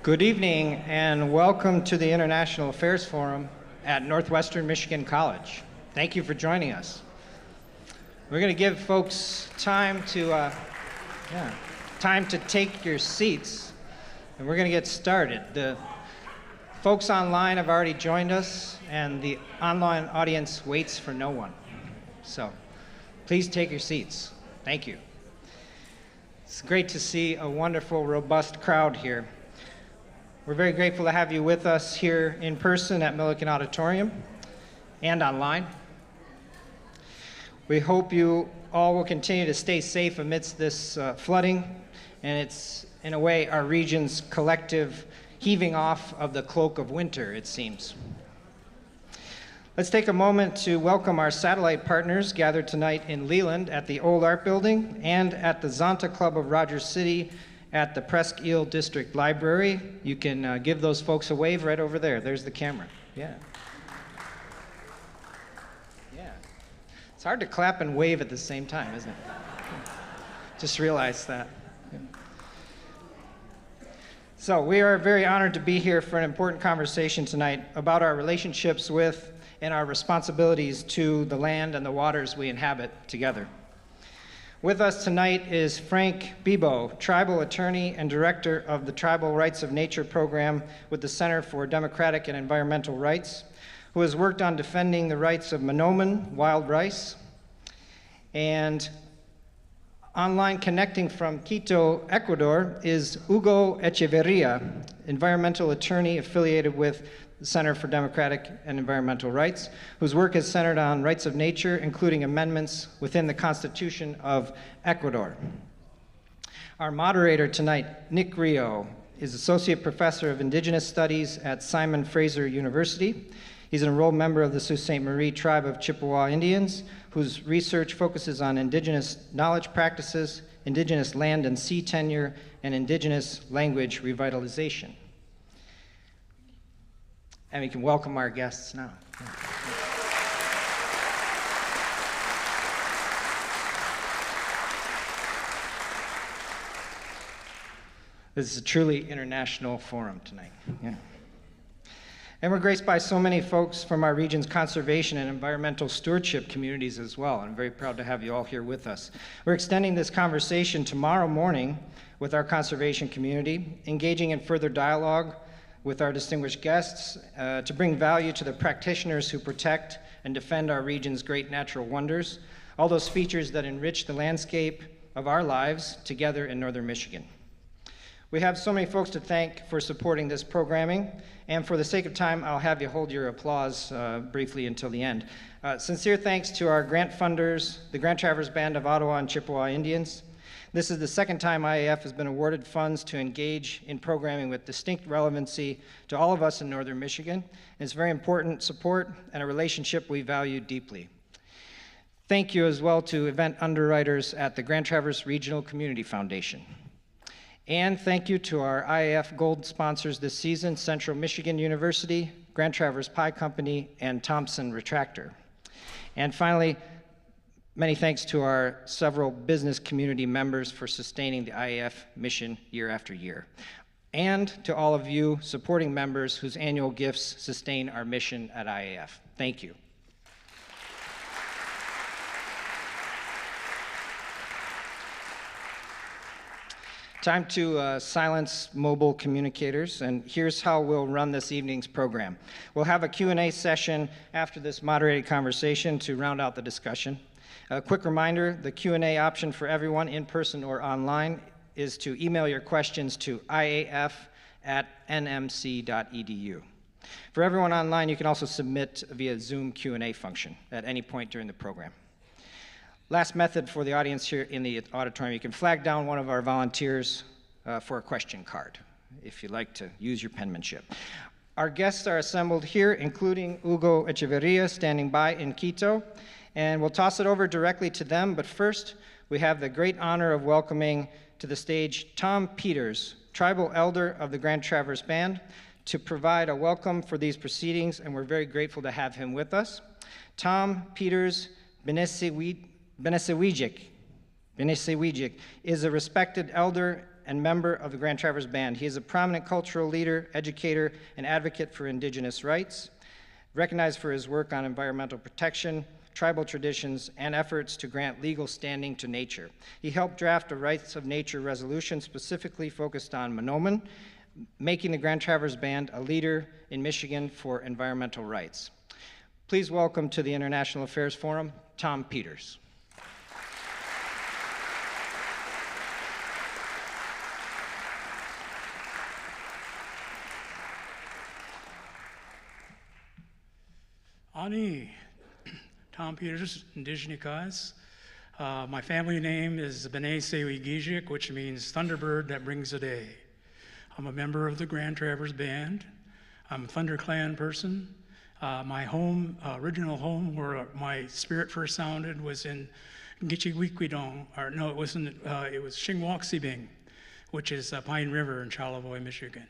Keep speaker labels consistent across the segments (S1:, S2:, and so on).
S1: Good evening and welcome to the International Affairs Forum at Northwestern Michigan College. Thank you for joining us. We're going to give folks time to take your seats, and we're going to get started. The folks online have already joined us, and the online audience waits for no one. So please take your seats. Thank you. It's great to see a wonderful, robust crowd here. We're very grateful to have you with us here in person at Milliken Auditorium and online. We hope you all will continue to stay safe amidst this flooding, and it's, in a way, our region's collective heaving off of the cloak of winter, it seems. Let's take a moment to welcome our satellite partners gathered tonight in Leland at the Old Art Building and at the Zonta Club of Rogers City at the Presque Isle District Library. You can give those folks a wave right over there. There's the camera. Yeah. Yeah. It's hard to clap and wave at the same time, isn't it? Just realized that. Yeah. So we are very honored to be here for an important conversation tonight about our relationships with and our responsibilities to the land and the waters we inhabit together. With us tonight is Frank Bibeau, tribal attorney and director of the Tribal Rights of Nature program with the Center for Democratic and Environmental Rights, who has worked on defending the rights of Manoman wild rice. And online connecting from Quito, Ecuador, is Hugo Echeverría, environmental attorney affiliated with the Center for Democratic and Environmental Rights, whose work is centered on rights of nature, including amendments within the Constitution of Ecuador. Our moderator tonight, Nick Rio, is Associate Professor of Indigenous Studies at Simon Fraser University. He's an enrolled member of the Sault Ste. Marie tribe of Chippewa Indians, whose research focuses on indigenous knowledge practices, indigenous land and sea tenure, and indigenous language revitalization. And we can welcome our guests now. This is a truly international forum tonight. Yeah. And we're graced by so many folks from our region's conservation and environmental stewardship communities as well. I'm very proud to have you all here with us. We're extending this conversation tomorrow morning with our conservation community, engaging in further dialogue with our distinguished guests to bring value to the practitioners who protect and defend our region's great natural wonders, all those features that enrich the landscape of our lives together in northern Michigan. We have so many folks to thank for supporting this programming, and for the sake of time, I'll have you hold your applause briefly until the end. Sincere thanks to our grant funders, the Grand Traverse Band of Ottawa and Chippewa Indians. This is the second time IAF has been awarded funds to engage in programming with distinct relevancy to all of us in northern Michigan. It's very important support and a relationship we value deeply. Thank you as well to event underwriters at the Grand Traverse Regional Community Foundation. And thank you to our IAF Gold sponsors this season, Central Michigan University, Grand Traverse Pie Company, and Thompson Retractor. And finally, many thanks to our several business community members for sustaining the IAF mission year after year. And to all of you supporting members whose annual gifts sustain our mission at IAF. Thank you. Time to silence mobile communicators, and here's how we'll run this evening's program. We'll have a Q&A session after this moderated conversation to round out the discussion. A quick reminder, the Q&A option for everyone in person or online is to email your questions to iaf@nmc.edu. For everyone online, you can also submit via Zoom Q&A function at any point during the program. Last method for the audience here in the auditorium, you can flag down one of our volunteers for a question card if you'd like to use your penmanship. Our guests are assembled here, including Hugo Echeverría standing by in Quito, and we'll toss it over directly to them, but first we have the great honor of welcoming to the stage Tom Peters, tribal elder of the Grand Traverse Band, to provide a welcome for these proceedings, and we're very grateful to have him with us. Tom Peters Binesiwegiizhig is a respected elder and member of the Grand Traverse Band. He is a prominent cultural leader, educator, and advocate for Indigenous rights, recognized for his work on environmental protection, tribal traditions, and efforts to grant legal standing to nature. He helped draft a Rights of Nature resolution specifically focused on Monoman, making the Grand Traverse Band a leader in Michigan for environmental rights. Please welcome to the International Affairs Forum, Tom Peters.
S2: Ani, Tom Peters, Indigenous. My family name is Binesiwegiizhig, which means thunderbird that brings a day. I'm a member of the Grand Traverse Band. I'm a Thunder Clan person. My home, original home where my spirit first sounded was in Gichiwikwidong, or no, it wasn't, it was Shingwaksibing, which is Pine River in Charlevoix, Michigan.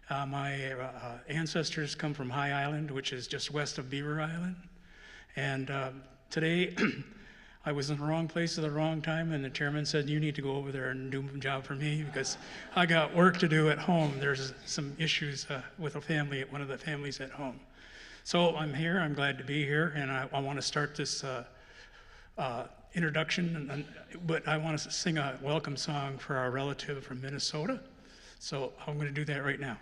S2: My ancestors come from High Island, which is just west of Beaver Island. And today, I was in the wrong place at the wrong time, and the chairman said, you need to go over there and do a job for me because I got work to do at home. There's some issues with a family, one of the families at home. So I'm here, I'm glad to be here, and I want to start this introduction, but I want to sing a welcome song for our relative from Minnesota. So I'm going to do that right now.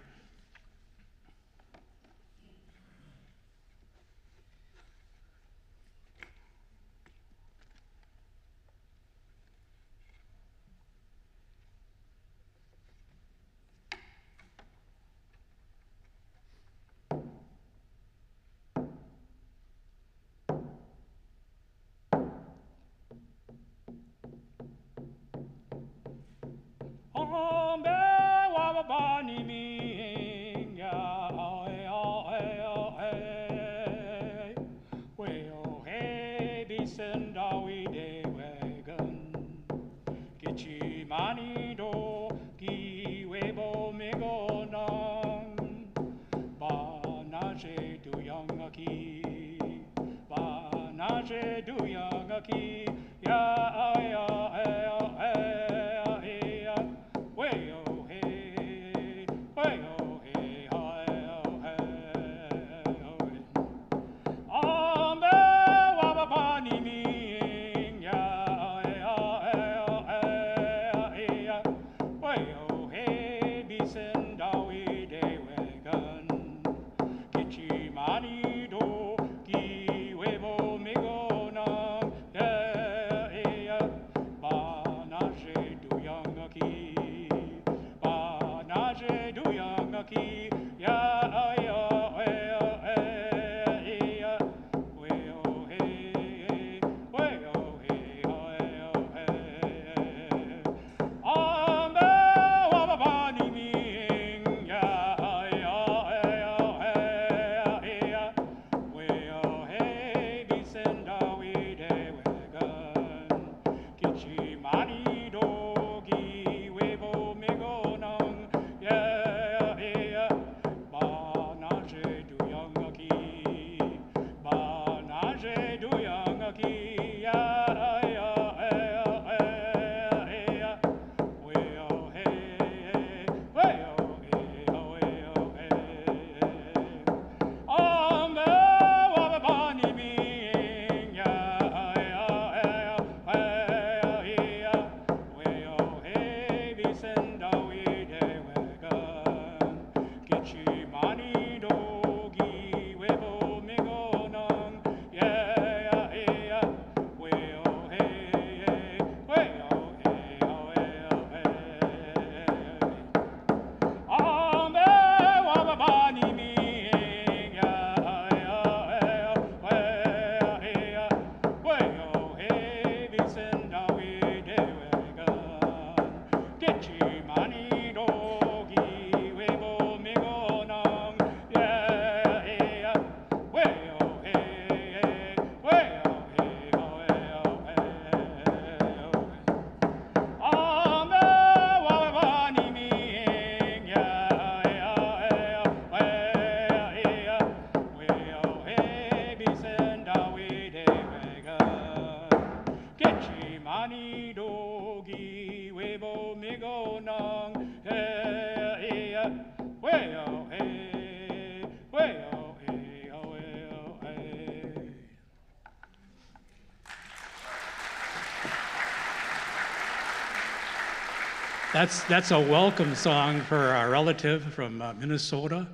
S2: That's a welcome song for our relative from Minnesota.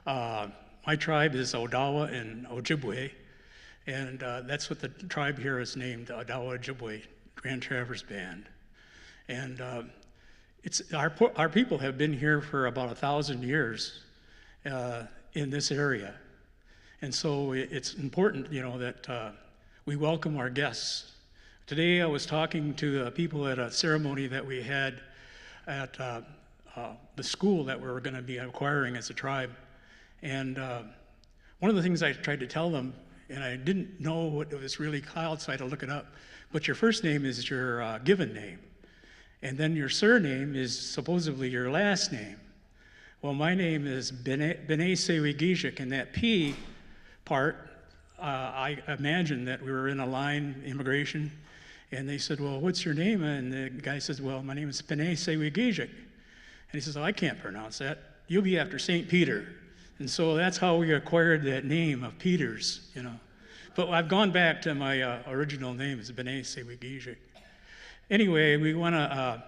S2: My tribe is Ottawa and Ojibwe, and that's what the tribe here is named, Ottawa Ojibwe Grand Traverse Band. And it's our people have been here for about 1,000 years in this area, and so it's important, you know, that we welcome our guests. Today I was talking to people at a ceremony that we had at the school that we were going to be acquiring as a tribe. And one of the things I tried to tell them, and I didn't know what it was really called, so I had to look it up, but your first name is your given name. And then your surname is supposedly your last name. Well, my name is Binesiwegiizhig, and that P part, I imagined that we were in a line, immigration, and they said, well, what's your name? And the guy says, well, my name is Binesiwegiizhig. And he says, oh, I can't pronounce that. You'll be after St. Peter. And so that's how we acquired that name of Peters, you know. But I've gone back to my original name, is Binesiwegiizhig. Anyway, we want to,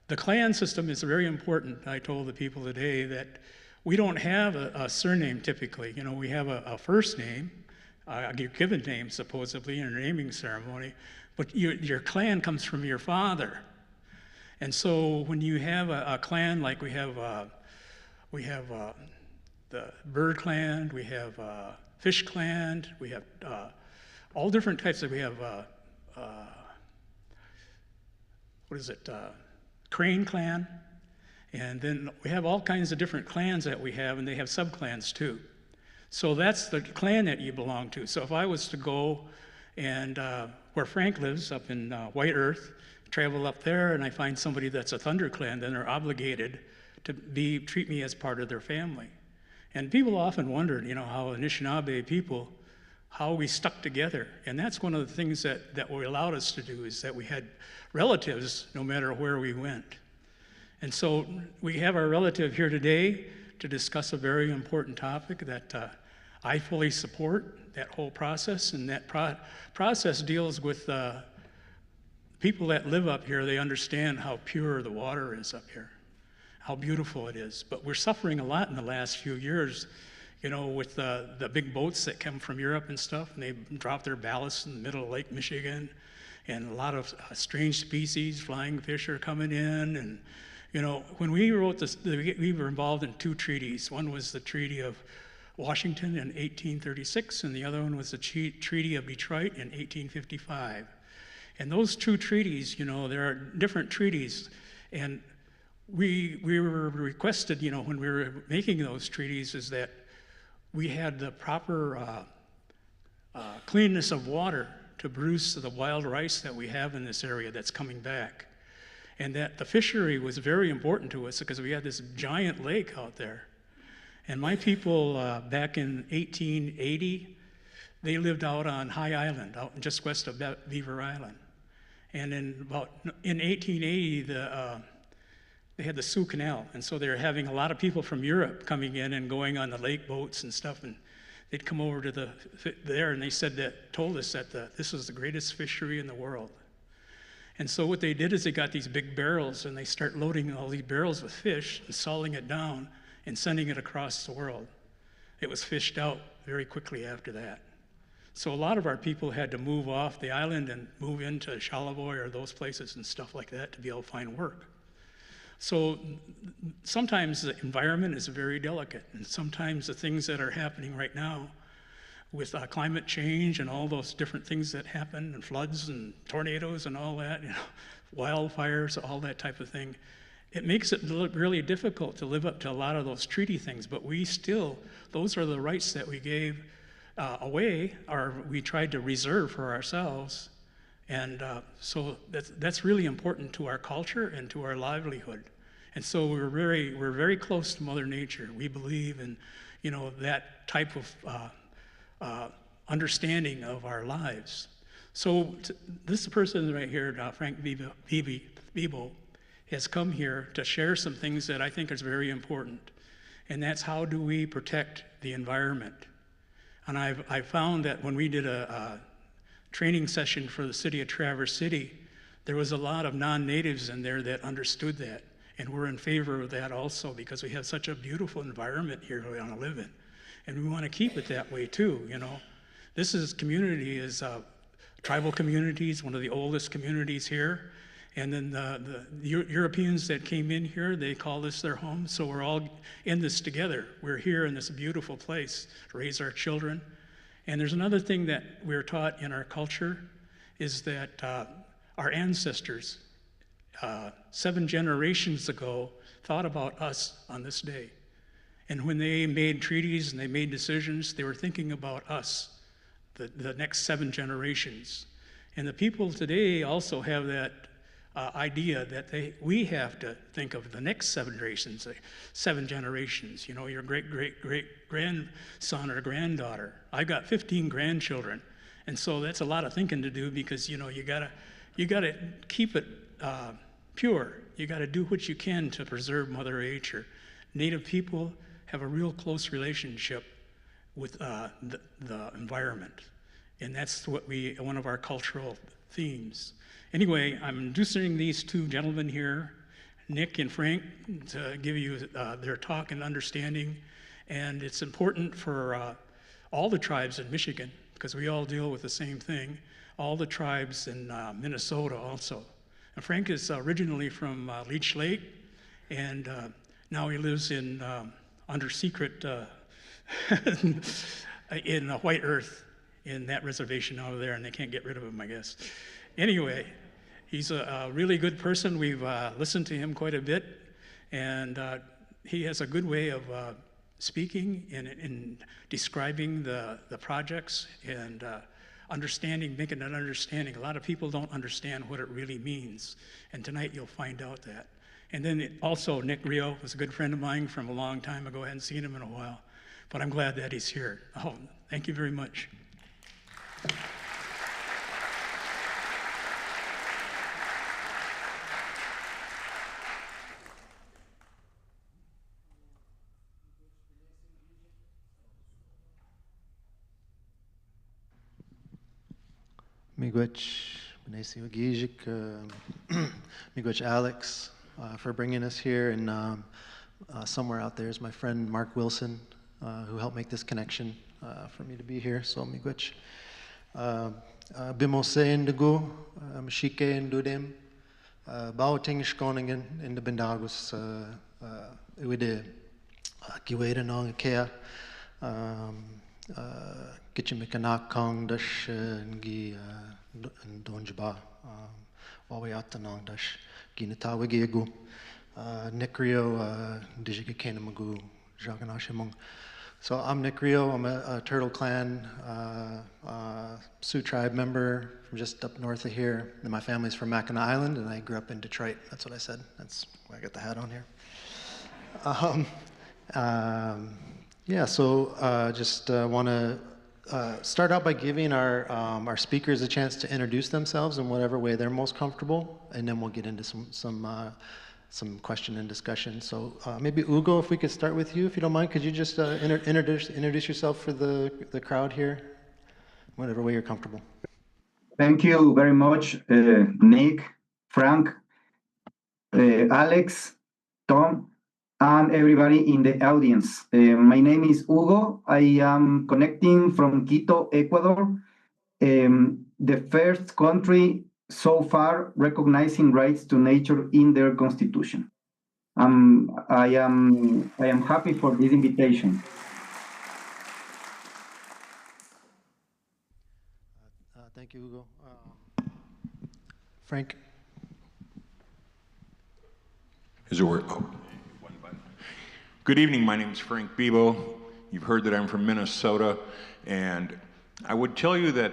S2: the clan system is very important. I told the people today that we don't have a surname typically. You know, we have a first name, your given name supposedly in a naming ceremony, but your clan comes from your father. And so when you have a clan like we have the bird clan, we have fish clan, we have all different types of, we have crane clan, and then we have all kinds of different clans that we have, and they have sub-clans too. So that's the clan that you belong to. So if I was to go and where Frank lives, up in White Earth, travel up there, and I find somebody that's a Thunder clan, then they're obligated to treat me as part of their family. And people often wondered, you know, how Anishinaabe people, how we stuck together. And that's one of the things that what allowed us to do, is that we had relatives no matter where we went. And so we have our relative here today to discuss a very important topic that I fully support, that whole process. And that process deals with people that live up here. They understand how pure the water is up here, how beautiful it is. But we're suffering a lot in the last few years, you know, with the big boats that come from Europe and stuff, and they drop their ballast in the middle of Lake Michigan, and a lot of strange species, flying fish are coming in. And, you know, when we wrote this, we were involved in two treaties. One was the Treaty of Washington in 1836, and the other one was the Treaty of Detroit in 1855. And those two treaties, you know, there are different treaties, and we were requested, you know, when we were making those treaties, is that we had the proper cleanness of water to produce the wild rice that we have in this area that's coming back. And that the fishery was very important to us because we had this giant lake out there. And my people back in 1880, they lived out on High Island, out just west of Beaver Island. And in 1880, they had the Sioux Canal, and so they were having a lot of people from Europe coming in and going on the lake boats and stuff, and they'd come over to there, and they told us that this was the greatest fishery in the world. And so what they did is they got these big barrels, and they start loading all these barrels with fish and salting it down and sending it across the world. It was fished out very quickly after that. So a lot of our people had to move off the island and move into Charlevoix or those places and stuff like that to be able to find work. So sometimes the environment is very delicate, and sometimes the things that are happening right now with climate change and all those different things that happen, and floods and tornadoes and all that, you know, wildfires, all that type of thing, it makes it really difficult to live up to a lot of those treaty things. But we still, those are the rights that we gave away, or we tried to reserve for ourselves. And so that's really important to our culture and to our livelihood. And so we're very close to Mother Nature. We believe in, you know, that type of understanding of our lives. So this person right here, Frank Bibeau, has come here to share some things that I think is very important. And that's, how do we protect the environment? And I found that when we did a training session for the city of Traverse City, there was a lot of non-natives in there that understood that. And we're in favor of that also because we have such a beautiful environment here we want to live in. And we want to keep it that way too, you know. This community is tribal communities, one of the oldest communities here. And then the Europeans that came in here, they call this their home. So we're all in this together. We're here in this beautiful place to raise our children. And there's another thing that we're taught in our culture is that our ancestors, 7 generations ago, thought about us on this day. And when they made treaties and they made decisions, they were thinking about us, the next 7 generations. And the people today also have that idea that we have to think of the next 7 generations, 7 generations. You know, your great-great-great-grandson or granddaughter. I've got 15 grandchildren. And so that's a lot of thinking to do because, you know, you gotta keep it pure. You gotta do what you can to preserve Mother Nature. Native people have a real close relationship with the environment. And that's what one of our cultural themes. Anyway, I'm introducing these 2 gentlemen here, Nick and Frank, to give you their talk and understanding. And it's important for all the tribes in Michigan, because we all deal with the same thing, all the tribes in Minnesota also. And Frank is originally from Leech Lake, and now he lives in under secret in White Earth in that reservation over there, and they can't get rid of him, I guess. Anyway, he's a really good person. We've listened to him quite a bit, and he has a good way of speaking and describing the projects and making an understanding. A lot of people don't understand what it really means, and tonight you'll find out that. And then also Nick Rio was a good friend of mine from a long time ago. I hadn't seen him in a while, but I'm glad that he's here. Oh, thank you very much.
S3: Binesiwegiizhig, Miigwech Alex, for bringing us here, and somewhere out there is my friend Mark Wilson, who helped make this connection for me to be here. So Miigwech, Bimose Indigo, Mashike Indudem, Baotingish Koningen in the Bendagus, Uide, Kiweda Nong Kea. Kichimikanak Kong Dash Ngi Donjaba Wawayata Nong Dash Ginatawagigu Nick Rio Dijika Kanamagu Jaganashimung. So I'm Nick Rio. I'm a Turtle Clan Sioux tribe member from just up north of here. And my family's from Mackinac Island, and I grew up in Detroit. That's what I said. That's why I got the hat on here. Yeah, so just want to start out by giving our speakers a chance to introduce themselves in whatever way they're most comfortable, and then we'll get into some question and discussion. So maybe Hugo, if we could start with you, if you don't mind, could you just introduce yourself for the crowd here, whatever way you're comfortable.
S4: Thank you very much, Nick, Frank, Alex, Tom, and everybody in the audience. My name is Hugo. I am connecting from Quito, Ecuador, the first country so far recognizing rights to nature in their constitution. I am happy for this invitation.
S3: Thank you, Hugo. Frank?
S5: Is it work? Oh. Good evening, my name is Frank Bibeau. You've heard that I'm from Minnesota, and I would tell you that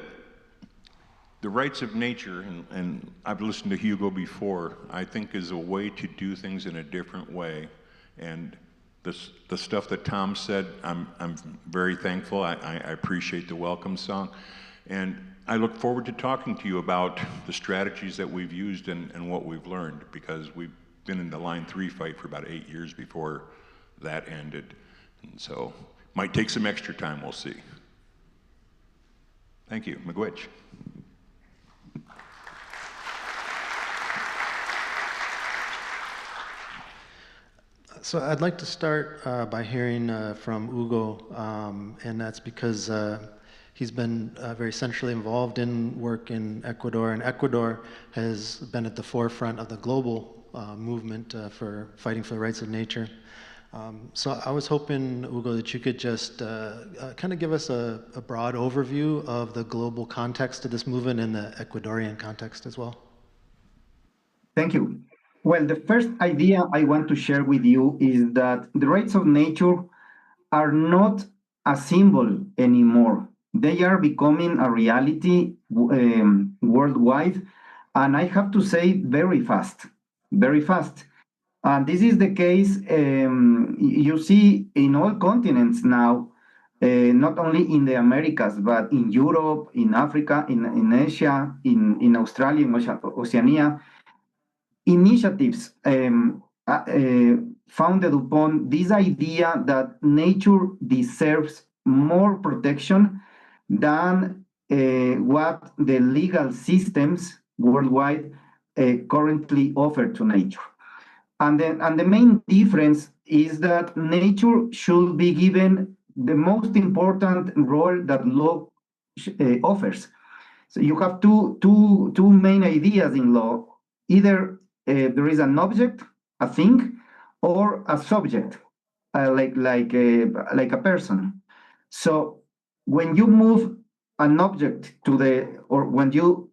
S5: the rights of nature, and I've listened to Hugo before, I think is a way to do things in a different way. And the stuff that Tom said, I'm very thankful. I appreciate the welcome song. And I look forward to talking to you about the strategies that we've used and what we've learned, because we've been in the Line 3 fight for about 8 years before that ended. And so, might take some extra time, we'll see. Thank you, Miigwech.
S3: So I'd like to start by hearing from Hugo, and that's because he's been very centrally involved in work in Ecuador, and Ecuador has been at the forefront of the global movement for fighting for the rights of nature. So I was hoping, Hugo, that you could just kind of give us a broad overview of the global context of this movement and the Ecuadorian context as well.
S4: Thank you. Well, the first idea I want to share with you is that the rights of nature are not a symbol anymore. They are becoming a reality worldwide, and I have to say very fast, very fast. And this is the case you see in all continents now, not only in the Americas, but in Europe, in Africa, in Asia, in Australia, in Oceania. Initiatives founded upon this idea that nature deserves more protection than what the legal systems worldwide currently offer to nature. And the main difference is that nature should be given the most important role that law offers. So you have two main ideas in law. Either there is an object, a thing, or a subject, like a person. So when you move an object or when you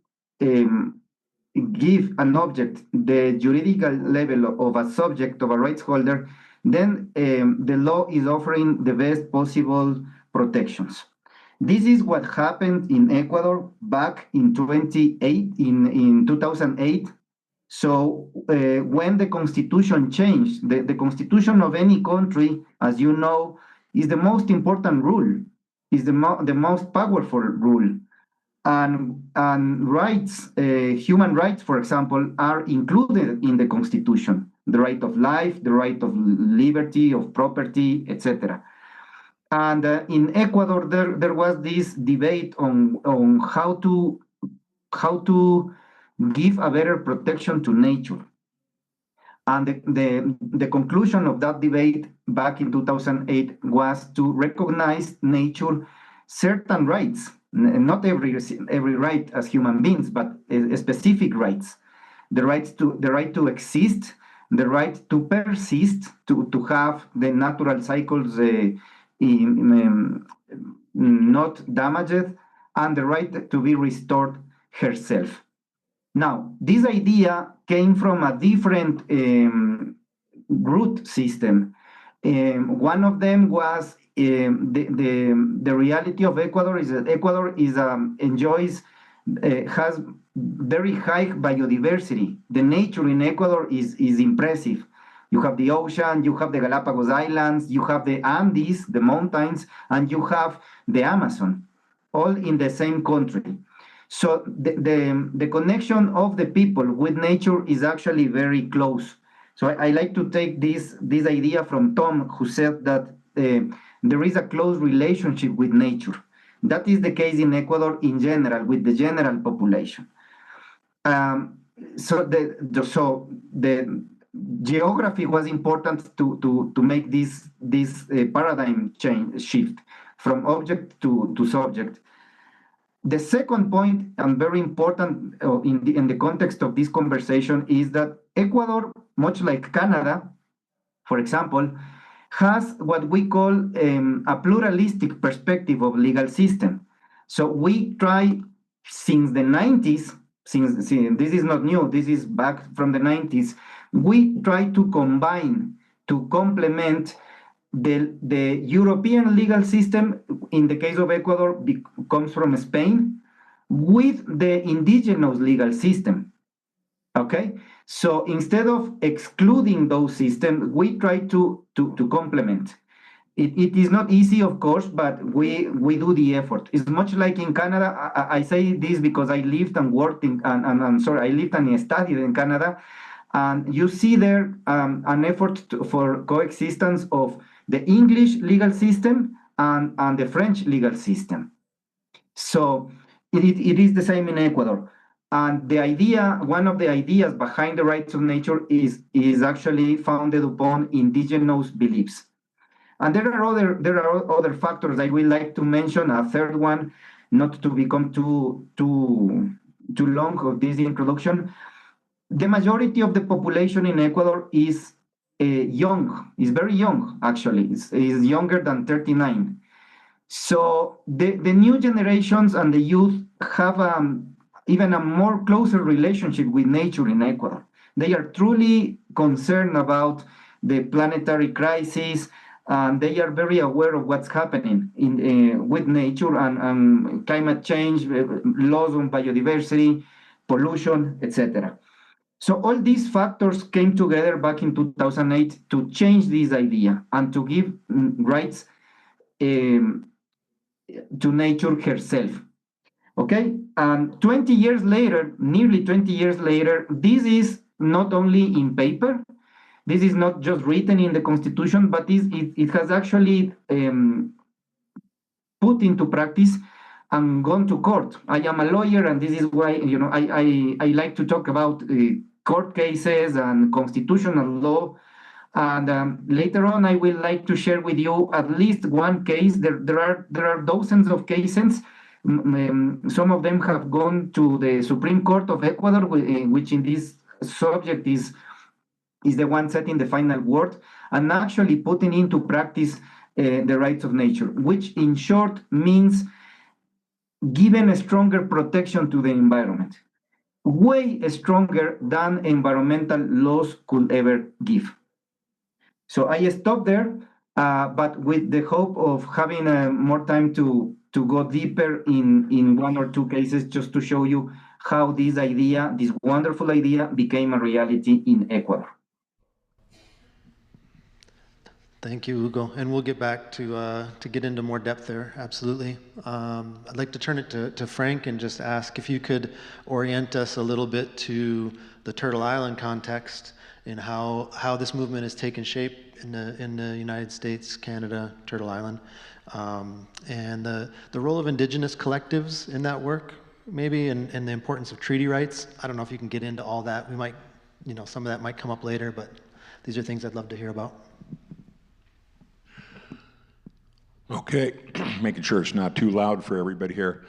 S4: give an object the juridical level of a subject, of a rights holder, then the law is offering the best possible protections. This is what happened in Ecuador back in 2008. So when the constitution changed, the constitution of any country, as you know, is the most important rule, is the most powerful rule. And rights, human rights, for example, are included in the constitution. The right of life, the right of liberty, of property, etc. And in Ecuador, there was this debate on how to give a better protection to nature. And the conclusion of that debate back in 2008 was to recognize nature certain rights, not every right as human beings, but specific rights. The right to exist, the right to persist, to have the natural cycles not damaged, and the right to be restored herself. Now, this idea came from a different root system. One of them was the reality of Ecuador is that Ecuador has very high biodiversity. The nature in Ecuador is impressive. You have the ocean, you have the Galapagos Islands, you have the Andes, the mountains, and you have the Amazon, all in the same country. So the connection of the people with nature is actually very close. So I like to take this idea from Tom, who said that there is a close relationship with nature. That is the case in Ecuador in general, with the general population. So the geography was important to make this paradigm shift from object to subject. The second point, and very important in the context of this conversation, is that Ecuador, much like Canada, for example, has what we call a pluralistic perspective of legal system. So we try since the 90s, since this is not new, this is back from the 90s, we try to combine, to complement the European legal system, in the case of Ecuador, comes from Spain, with the indigenous legal system. Okay, so instead of excluding those systems, we try to complement. It is not easy, of course, but we do the effort. It's much like in Canada. I say this because I lived and worked I lived and studied in Canada, and you see there an effort for coexistence of the English legal system and the French legal system. So it is the same in Ecuador. And the idea, one of the ideas behind the rights of nature is actually founded upon indigenous beliefs. And there are other factors I would like to mention. A third one, not to become too long of this introduction. The majority of the population in Ecuador is young, is very young actually, is younger than 39. So the new generations and the youth have even a more closer relationship with nature in Ecuador. They are truly concerned about the planetary crisis, and they are very aware of what's happening with nature and climate change, loss on biodiversity, pollution, etc. So all these factors came together back in 2008 to change this idea and to give rights um, to nature herself. Okay, and 20 years later, nearly 20 years later, this is not only in paper, this is not just written in the Constitution, but it has actually put into practice and gone to court. I am a lawyer, and this is why I like to talk about court cases and constitutional law. And later on, I will like to share with you at least one case. There are dozens of cases. Some of them have gone to the Supreme Court of Ecuador, which in this subject is the one setting the final word and actually putting into practice the rights of nature, which in short means giving a stronger protection to the environment, way stronger than environmental laws could ever give. So I stop there, but with the hope of having more time to go deeper in one or two cases, just to show you how this idea, this wonderful idea, became a reality in Ecuador.
S3: Thank you, Hugo. And we'll get back to get into more depth there, absolutely. I'd like to turn it to Frank and just ask if you could orient us a little bit to the Turtle Island context and how this movement has taken shape in the United States, Canada, Turtle Island, and the role of Indigenous collectives in that work, maybe, and the importance of treaty rights. I don't know if you can get into all that. We might, some of that might come up later, but these are things I'd love to hear about.
S5: Okay, making sure it's not too loud for everybody here.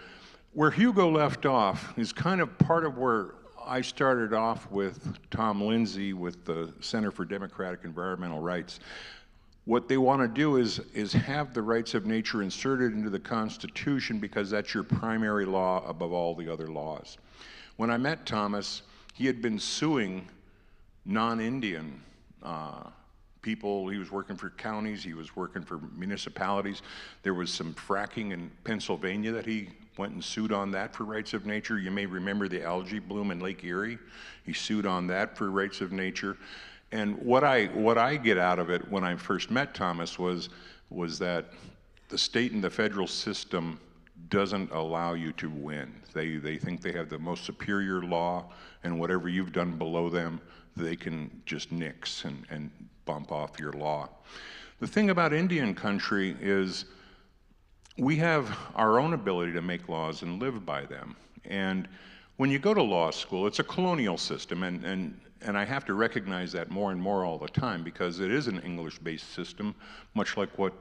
S5: Where Hugo left off is kind of part of where I started off with Tom Lindsay with the Center for Democratic Environmental Rights. What they want to do is have the rights of nature inserted into the Constitution because that's your primary law above all the other laws. When I met Thomas, he had been suing non-Indian people. He was working for counties, he was working for municipalities. There was some fracking in Pennsylvania that he went and sued on that for rights of nature. You may remember the algae bloom in Lake Erie. He sued on that for rights of nature. And what I get out of it when I first met Thomas was that the state and the federal system doesn't allow you to win. They think they have the most superior law, and whatever you've done below them, they can just nix and bump off your law. The thing about Indian country is we have our own ability to make laws and live by them. And when you go to law school, it's a colonial system, and I have to recognize that more and more all the time because it is an English-based system, much like what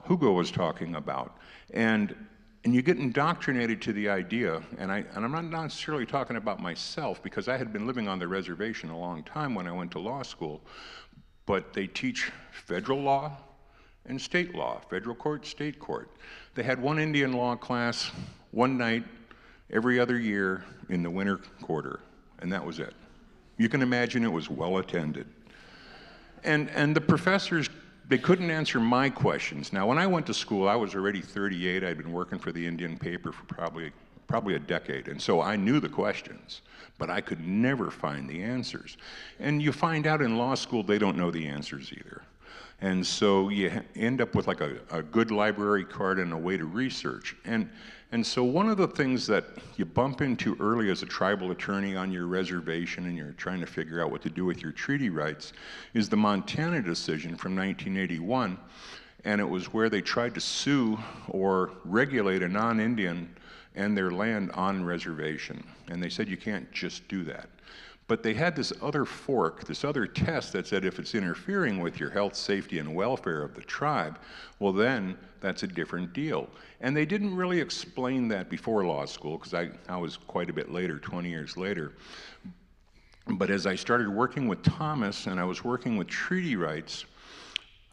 S5: Hugo was talking about. And you get indoctrinated to the idea, and I'm not necessarily talking about myself because I had been living on the reservation a long time when I went to law school, but they teach federal law and state law, federal court, state court. They had one Indian law class one night every other year in the winter quarter, and that was it. You can imagine it was well attended. And the professors, they couldn't answer my questions. Now, when I went to school, I was already 38. I'd been working for the Indian paper for probably a decade, and so I knew the questions, but I could never find the answers. And you find out in law school they don't know the answers either. And so you end up with like a good library card and a way to research. And so one of the things that you bump into early as a tribal attorney on your reservation and you're trying to figure out what to do with your treaty rights is the Montana decision from 1981. And it was where they tried to sue or regulate a non-Indian and their land on reservation. And they said you can't just do that. But they had this other fork, this other test that said if it's interfering with your health, safety, and welfare of the tribe, well then that's a different deal. And they didn't really explain that before law school, because I was quite a bit later, 20 years later. But as I started working with Thomas and I was working with treaty rights,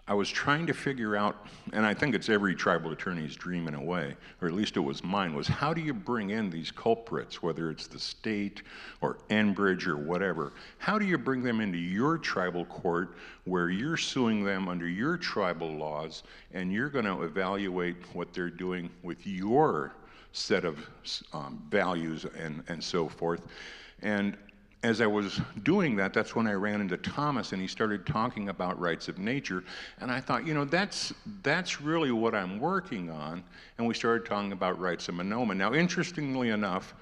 S5: I was trying to figure out, and I think it's every tribal attorney's dream in a way, or at least it was mine, was how do you bring in these culprits, whether it's the state or Enbridge or whatever, how do you bring them into your tribal court where you're suing them under your tribal laws and you're going to evaluate what they're doing with your set of values and so forth. And as I was doing that, that's when I ran into Thomas and he started talking about rights of nature. And I thought, you know, that's really what I'm working on. And we started talking about rights of Monoman. Now, interestingly enough,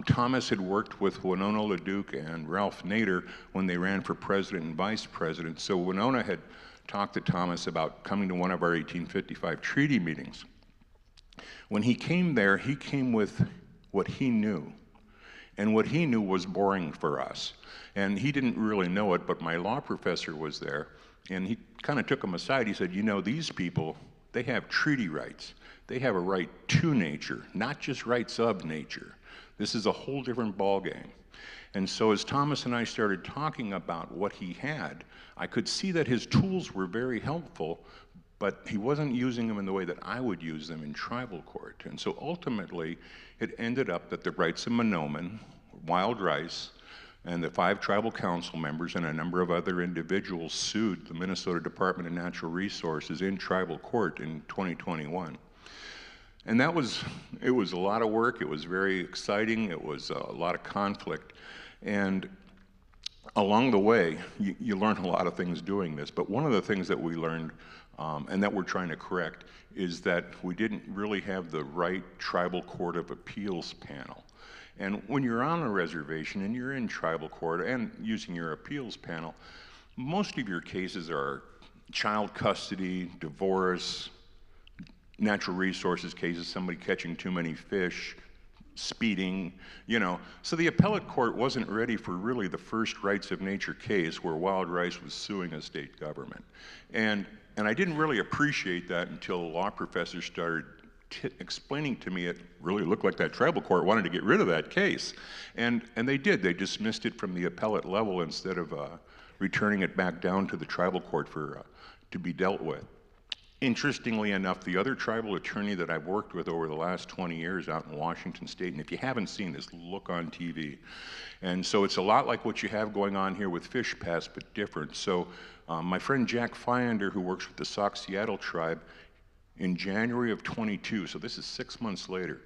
S5: Thomas had worked with Winona LaDuke and Ralph Nader when they ran for president and vice president. So Winona had talked to Thomas about coming to one of our 1855 treaty meetings. When he came there, he came with what he knew. And what he knew was boring for us. And he didn't really know it, but my law professor was there, and he kind of took him aside. He said, you know, these people, they have treaty rights. They have a right to nature, not just rights of nature. This is a whole different ballgame. And so as Thomas and I started talking about what he had, I could see that his tools were very helpful, but he wasn't using them in the way that I would use them in tribal court. And so ultimately, it ended up that the rights of Monoman, Wild Rice, and the 5 tribal council members and a number of other individuals sued the Minnesota Department of Natural Resources in tribal court in 2021. And it was a lot of work, it was very exciting, it was a lot of conflict. And along the way, you learn a lot of things doing this, but one of the things that we learned and that we're trying to correct is that we didn't really have the right tribal court of appeals panel. And when you're on a reservation and you're in tribal court and using your appeals panel, most of your cases are child custody, divorce, natural resources cases, somebody catching too many fish, speeding, you know. So the appellate court wasn't ready for really the first rights of nature case where Wild Rice was suing a state government. And I didn't really appreciate that until a law professor started explaining to me it really looked like that tribal court wanted to get rid of that case. And they did. They dismissed it from the appellate level instead of returning it back down to the tribal court to be dealt with. Interestingly enough, the other tribal attorney that I've worked with over the last 20 years out in Washington State, and if you haven't seen this, look on TV. And so it's a lot like what you have going on here with Fish Pass, but different. So my friend Jack Fyander, who works with the Sauk Seattle tribe, in January of 22, so this is 6 months later,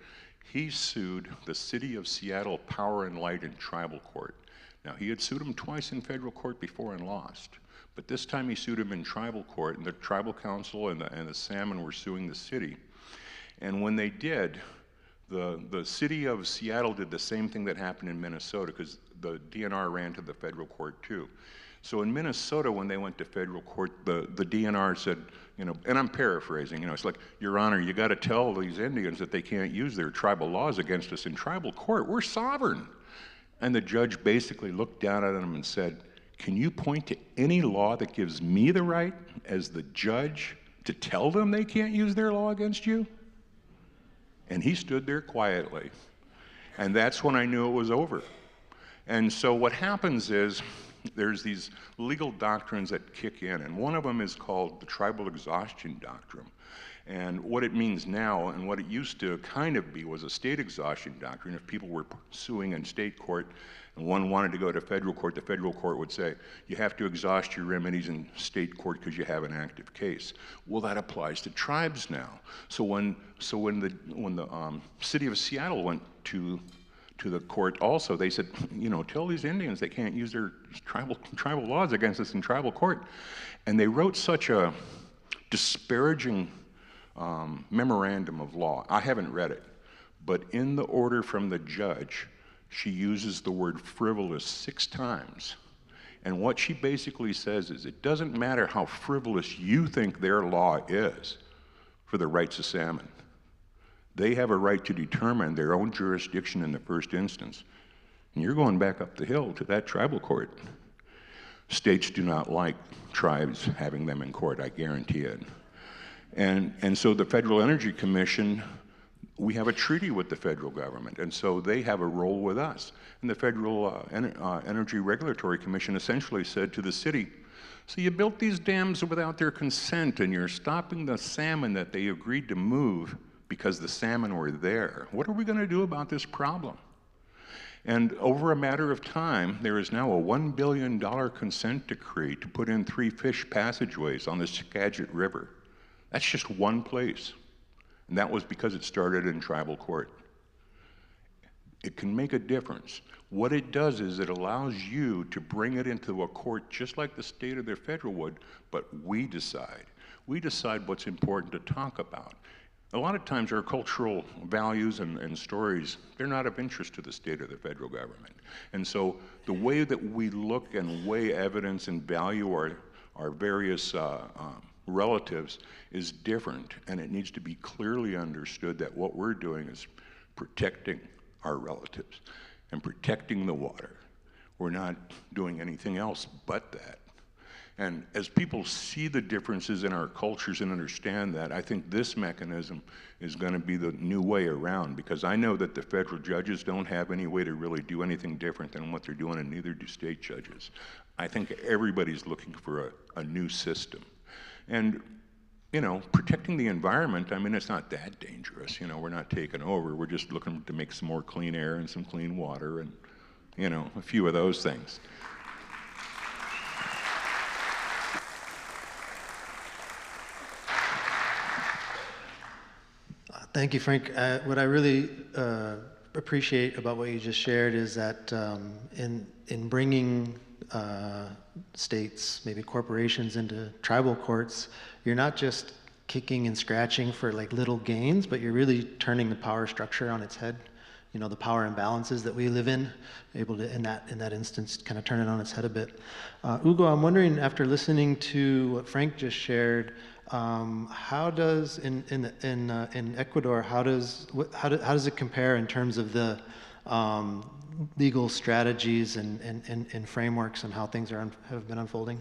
S5: he sued the city of Seattle Power and Light in tribal court. Now, he had sued him twice in federal court before and lost. But this time he sued him in tribal court, and the tribal council and the Salmon were suing the city. And when they did, the city of Seattle did the same thing that happened in Minnesota, because the DNR ran to the federal court too. So in Minnesota, when they went to federal court, the DNR said, you know, and I'm paraphrasing, you know, it's like, Your Honor, you got to tell these Indians that they can't use their tribal laws against us in tribal court. We're sovereign. And the judge basically looked down at them and said, can you point to any law that gives me the right as the judge to tell them they can't use their law against you? And he stood there quietly. And that's when I knew it was over. And so what happens is there's these legal doctrines that kick in, and one of them is called the tribal exhaustion doctrine. And what it means now, and what it used to kind of be, was a state exhaustion doctrine. If people were suing in state court and one wanted to go to federal court, the federal court would say, you have to exhaust your remedies in state court because you have an active case. Well, that applies to tribes now. So when the city of Seattle went to the court also, they said, you know, tell these Indians they can't use their tribal laws against us in tribal court. And they wrote such a disparaging memorandum of law. I haven't read it, but in the order from the judge, she uses the word frivolous 6 times. And what she basically says is, it doesn't matter how frivolous you think their law is for the rights of salmon. They have a right to determine their own jurisdiction in the first instance. And you're going back up the hill to that tribal court. States do not like tribes having them in court, I guarantee it. And so the Federal Energy Commission, we have a treaty with the federal government, and so they have a role with us. And the Federal Energy Regulatory Commission essentially said to the city, so you built these dams without their consent, and you're stopping the salmon that they agreed to move because the salmon were there. What are we going to do about this problem? And over a matter of time, there is now a $1 billion consent decree to put in 3 fish passageways on the Skagit River. That's just one place. And that was because it started in tribal court. It can make a difference. What it does is it allows you to bring it into a court just like the state or the federal would, but we decide. We decide what's important to talk about. A lot of times our cultural values and stories, they're not of interest to the state or the federal government. And so the way that we look and weigh evidence and value our various relatives is different, and it needs to be clearly understood that what we're doing is protecting our relatives and protecting the water. We're not doing anything else but that. And as people see the differences in our cultures and understand that, I think this mechanism is going to be the new way around, because I know that the federal judges don't have any way to really do anything different than what they're doing, and neither do state judges. I think everybody's looking for a new system. And, you know, protecting the environment, I mean, it's not that dangerous. You know, we're not taking over. We're just looking to make some more clean air and some clean water and, you know, a few of those things.
S3: Thank you, Frank. What I really appreciate about what you just shared is that in bringing states, maybe corporations, into tribal courts, you're not just kicking and scratching for like little gains, but you're really turning the power structure on its head. You know, the power imbalances that we live in, able to, in that instance, kind of turn it on its head a bit. Hugo, I'm wondering, after listening to what Frank just shared, how does in Ecuador, how does it compare in terms of the legal strategies and frameworks and how things have been unfolding?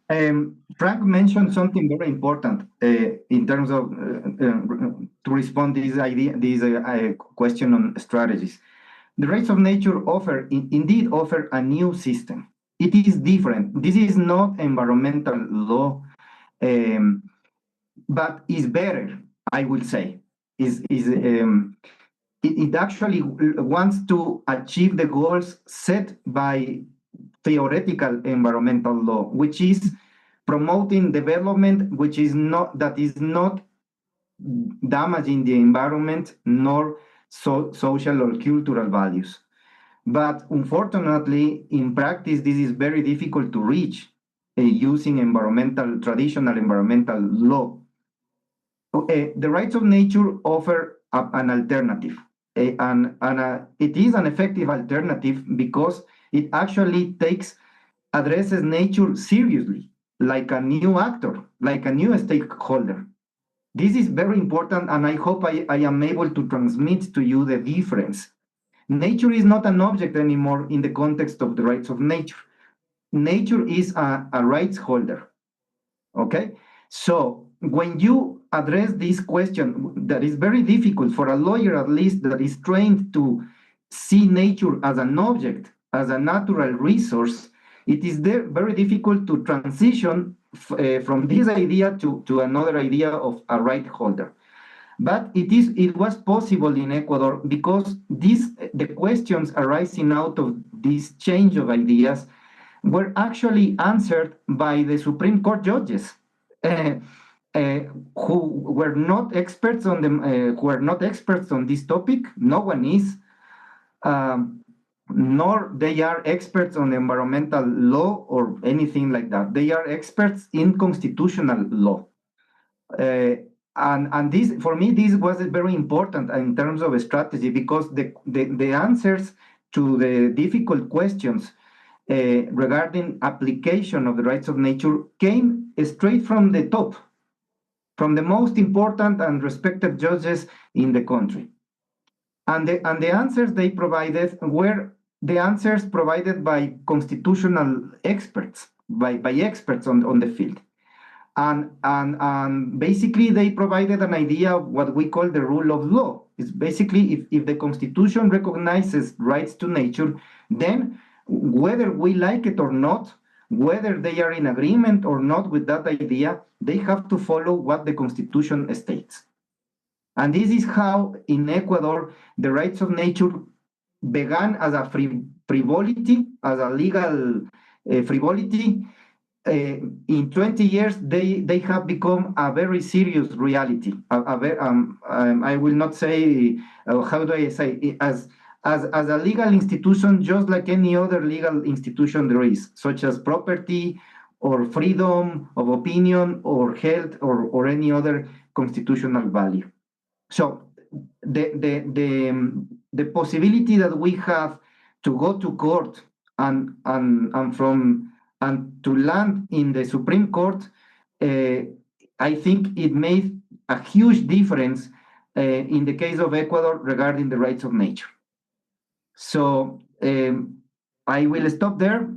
S4: Frank mentioned something very important in terms of to respond to this question on strategies. The rights of nature indeed offer a new system. It is different. This is not environmental law, but is better, I would say. It actually wants to achieve the goals set by theoretical environmental law, which is promoting development that is not damaging the environment nor social or cultural values. But unfortunately, in practice, this is very difficult to reach using traditional environmental law. The rights of nature offer an alternative, and it is an effective alternative because it actually addresses nature seriously, like a new actor, like a new stakeholder. This is very important, and I hope I am able to transmit to you the difference. Nature is not an object anymore in the context of the rights of nature. Nature is a rights holder, okay? So when you address this question, that is very difficult for a lawyer, at least, that is trained to see nature as an object, as a natural resource, it is very difficult to transition from this idea to another idea of a right holder. But it was possible in Ecuador because the questions arising out of this change of ideas were actually answered by the Supreme Court judges, who were not experts on this topic. No one is, nor they are experts on environmental law or anything like that. They are experts in constitutional law. And this, for me, this was very important in terms of a strategy, because the answers to the difficult questions regarding application of the rights of nature came straight from the top. from the most important and respected judges in the country. And the answers they provided were the answers provided by constitutional experts, by experts on the field. And basically they provided an idea of what we call the rule of law. It's basically if the Constitution recognizes rights to nature, then whether we like it or not, whether they are in agreement or not with that idea, they have to follow what the Constitution states. And this is how in Ecuador the rights of nature began as a frivolity, as a legal frivolity. In 20 years, they have become a very serious reality. I will not say, how do I say, as a legal institution, just like any other legal institution there is, such as property or freedom of opinion or health or any other constitutional value. So the possibility that we have to go to court and to land in the Supreme Court, I think it made a huge difference in the case of Ecuador regarding the rights of nature. So I will stop there,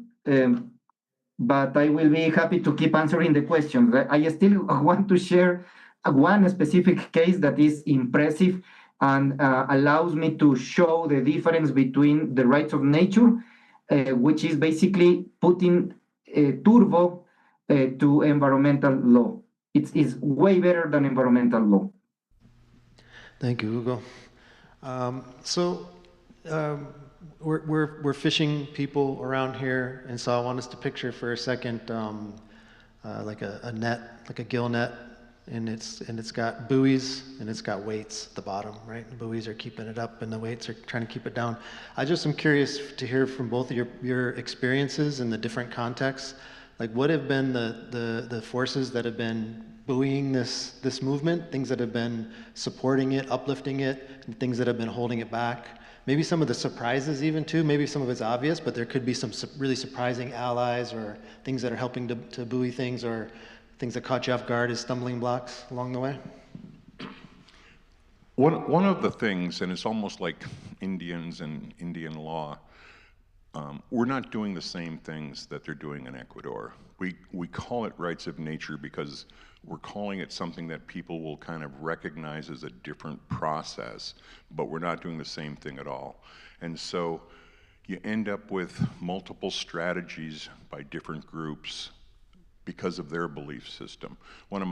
S4: but I will be happy to keep answering the questions. I still want to share one specific case that is impressive and allows me to show the difference between the rights of nature, which is basically putting turbo to environmental law. It's way better than environmental law.
S3: Thank you, Hugo. We're fishing people around here, and so I want us to picture for a second like a net, like a gill net, and it's got buoys and it's got weights at the bottom, right? The buoys are keeping it up and the weights are trying to keep it down. I just am curious to hear from both of your experiences in the different contexts. Like, what have been the forces that have been buoying this movement, things that have been supporting it, uplifting it, and things that have been holding it back? Maybe some of the surprises even too, maybe some of it's obvious, but there could be some really surprising allies or things that are helping to buoy things, or things that caught you off guard as stumbling blocks along the way?
S5: One of the things, and it's almost like Indians and Indian law, we're not doing the same things that they're doing in Ecuador. We call it rights of nature because we're calling it something that people will kind of recognize as a different process, but we're not doing the same thing at all. And so you end up with multiple strategies by different groups because of their belief system. One of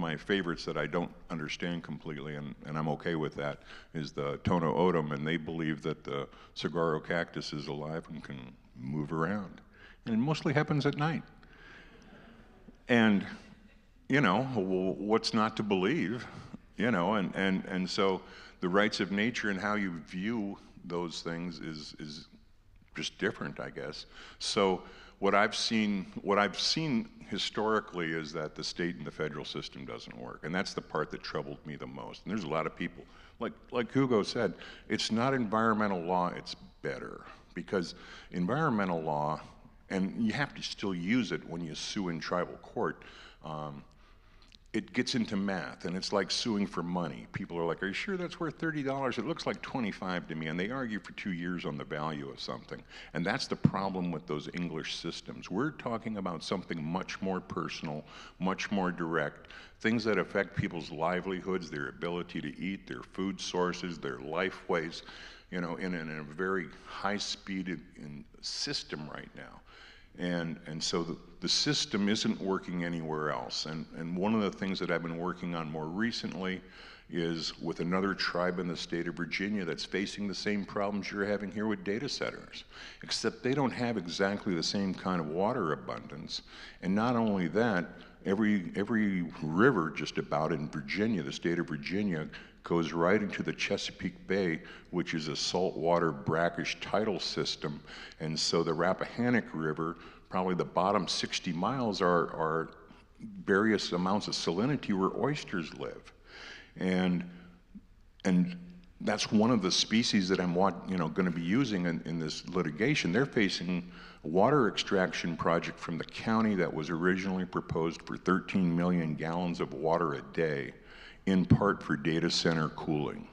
S5: my favorites that I don't understand completely, and I'm okay with that, is the Tono Odom, and they believe that the saguaro cactus is alive and can move around. And it mostly happens at night. And, you know, what's not to believe, you know, and so the rights of nature and how you view those things is just different, I guess. So what I've seen historically is that the state and the federal system doesn't work, and that's the part that troubled me the most. And there's a lot of people, like Hugo said, it's not environmental law, it's better, because environmental law, and you have to still use it when you sue in tribal court, it gets into math, and it's like suing for money. People are like, are you sure that's worth $30? It looks like 25 to me, and they argue for 2 years on the value of something. And that's the problem with those English systems. We're talking about something much more personal, much more direct, things that affect people's livelihoods, their ability to eat, their food sources, their life ways, you know, in a very high-speed system right now. And so the system isn't working anywhere else. And one of the things that I've been working on more recently is with another tribe in the state of Virginia that's facing the same problems you're having here with data centers, except they don't have exactly the same kind of water abundance. And not only that, every river just about in Virginia, the state of Virginia, goes right into the Chesapeake Bay, which is a saltwater brackish tidal system. And so the Rappahannock River, probably the bottom 60 miles are various amounts of salinity where oysters live. And that's one of the species that I'm going to be using in this litigation. They're facing a water extraction project from the county that was originally proposed for 13 million gallons of water a day, in part for data center cooling.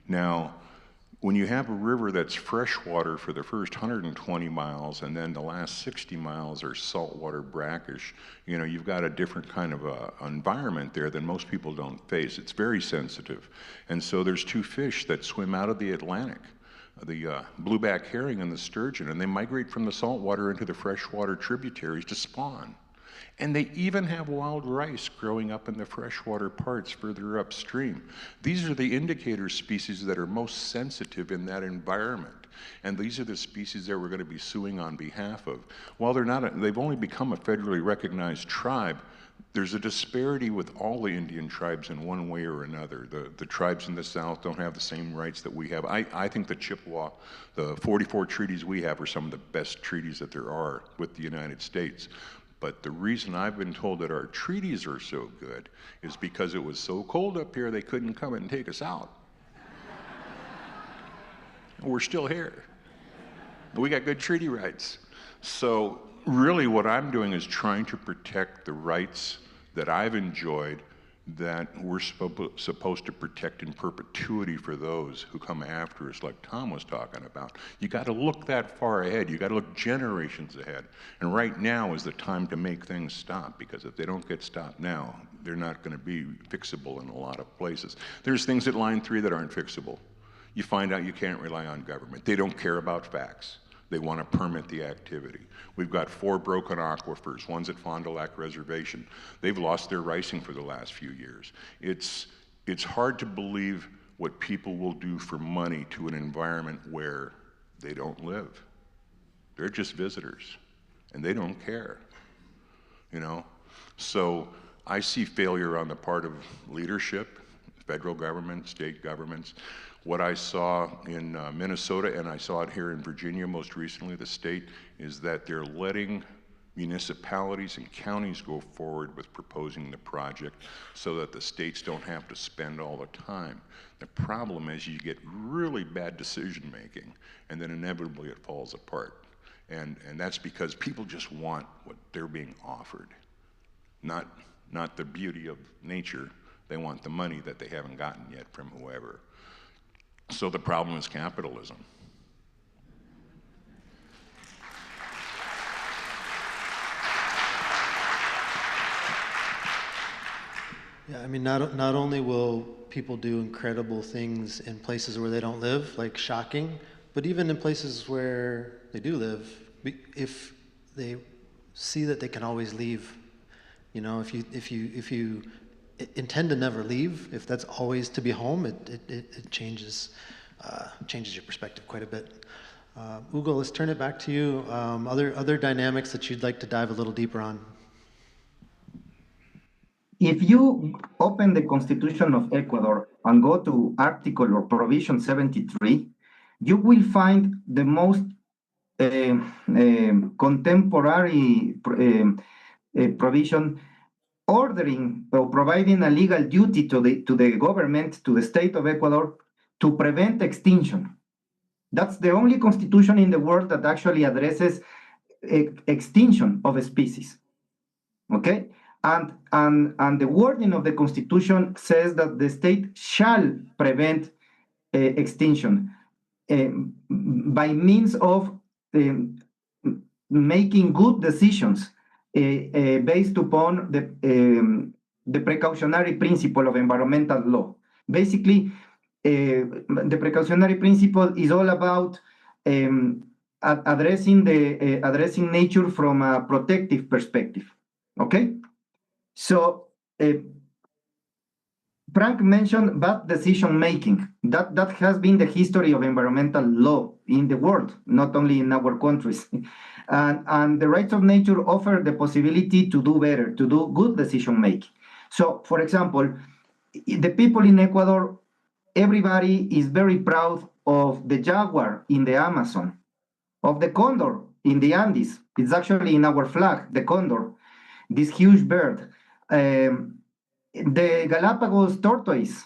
S5: Now, when you have a river that's freshwater for the first 120 miles and then the last 60 miles are saltwater brackish, you know, you've got a different kind of environment there than most people don't face. It's very sensitive. And so there's two fish that swim out of the Atlantic, the blueback herring and the sturgeon, and they migrate from the saltwater into the freshwater tributaries to spawn. And they even have wild rice growing up in the freshwater parts further upstream. These are the indicator species that are most sensitive in that environment. And these are the species that we're going to be suing on behalf of. While they've only become a federally recognized tribe, there's a disparity with all the Indian tribes in one way or another. The tribes in the South don't have the same rights that we have. I think the Chippewa, the 44 treaties we have, are some of the best treaties that there are with the United States. But the reason I've been told that our treaties are so good is because it was so cold up here they couldn't come and take us out. We're still here. We got good treaty rights. So really what I'm doing is trying to protect the rights that I've enjoyed that we're supposed to protect in perpetuity for those who come after us, like Tom was talking about. You got to look that far ahead. You got to look generations ahead. And right now is the time to make things stop, because if they don't get stopped now, they're not going to be fixable in a lot of places. There's things at Line 3 that aren't fixable. You find out you can't rely on government. They don't care about facts. They want to permit the activity. We've got 4 broken aquifers. One's at Fond du Lac Reservation. They've lost their ricing for the last few years. It's hard to believe what people will do for money to an environment where they don't live. They're just visitors, and they don't care, you know? So I see failure on the part of leadership, federal government, state governments. What I saw in Minnesota, and I saw it here in Virginia most recently, the state, is that they're letting municipalities and counties go forward with proposing the project so that the states don't have to spend all the time. The problem is you get really bad decision making, and then inevitably it falls apart. And that's because people just want what they're being offered, not the beauty of nature. They want the money that they haven't gotten yet from whoever. So the problem is capitalism.
S3: Yeah, I mean, not only will people do incredible things in places where they don't live, like shocking, but even in places where they do live, if they see that they can always leave, you know, if you intend to never leave, if that's always to be home, it changes your perspective quite a bit. Hugo, let's turn it back to you. Other dynamics that you'd like to dive a little deeper on.
S4: If you open the Constitution of Ecuador and go to Article or Provision 73, you will find the most contemporary provision ordering or providing a legal duty to the government, to the state of Ecuador, to prevent extinction. That's the only constitution in the world that actually addresses extinction of a species. Okay? And the wording of the Constitution says that the state shall prevent extinction by means of making good decisions based upon the precautionary principle of environmental law. Basically, the precautionary principle is all about addressing nature from a protective perspective. Okay? So Frank mentioned bad decision making. That has been the history of environmental law in the world, not only in our countries. And the rights of nature offer the possibility to do better, to do good decision making. So, for example, the people in Ecuador, everybody is very proud of the jaguar in the Amazon, of the condor in the Andes. It's actually in our flag, the condor, this huge bird. The Galapagos tortoise,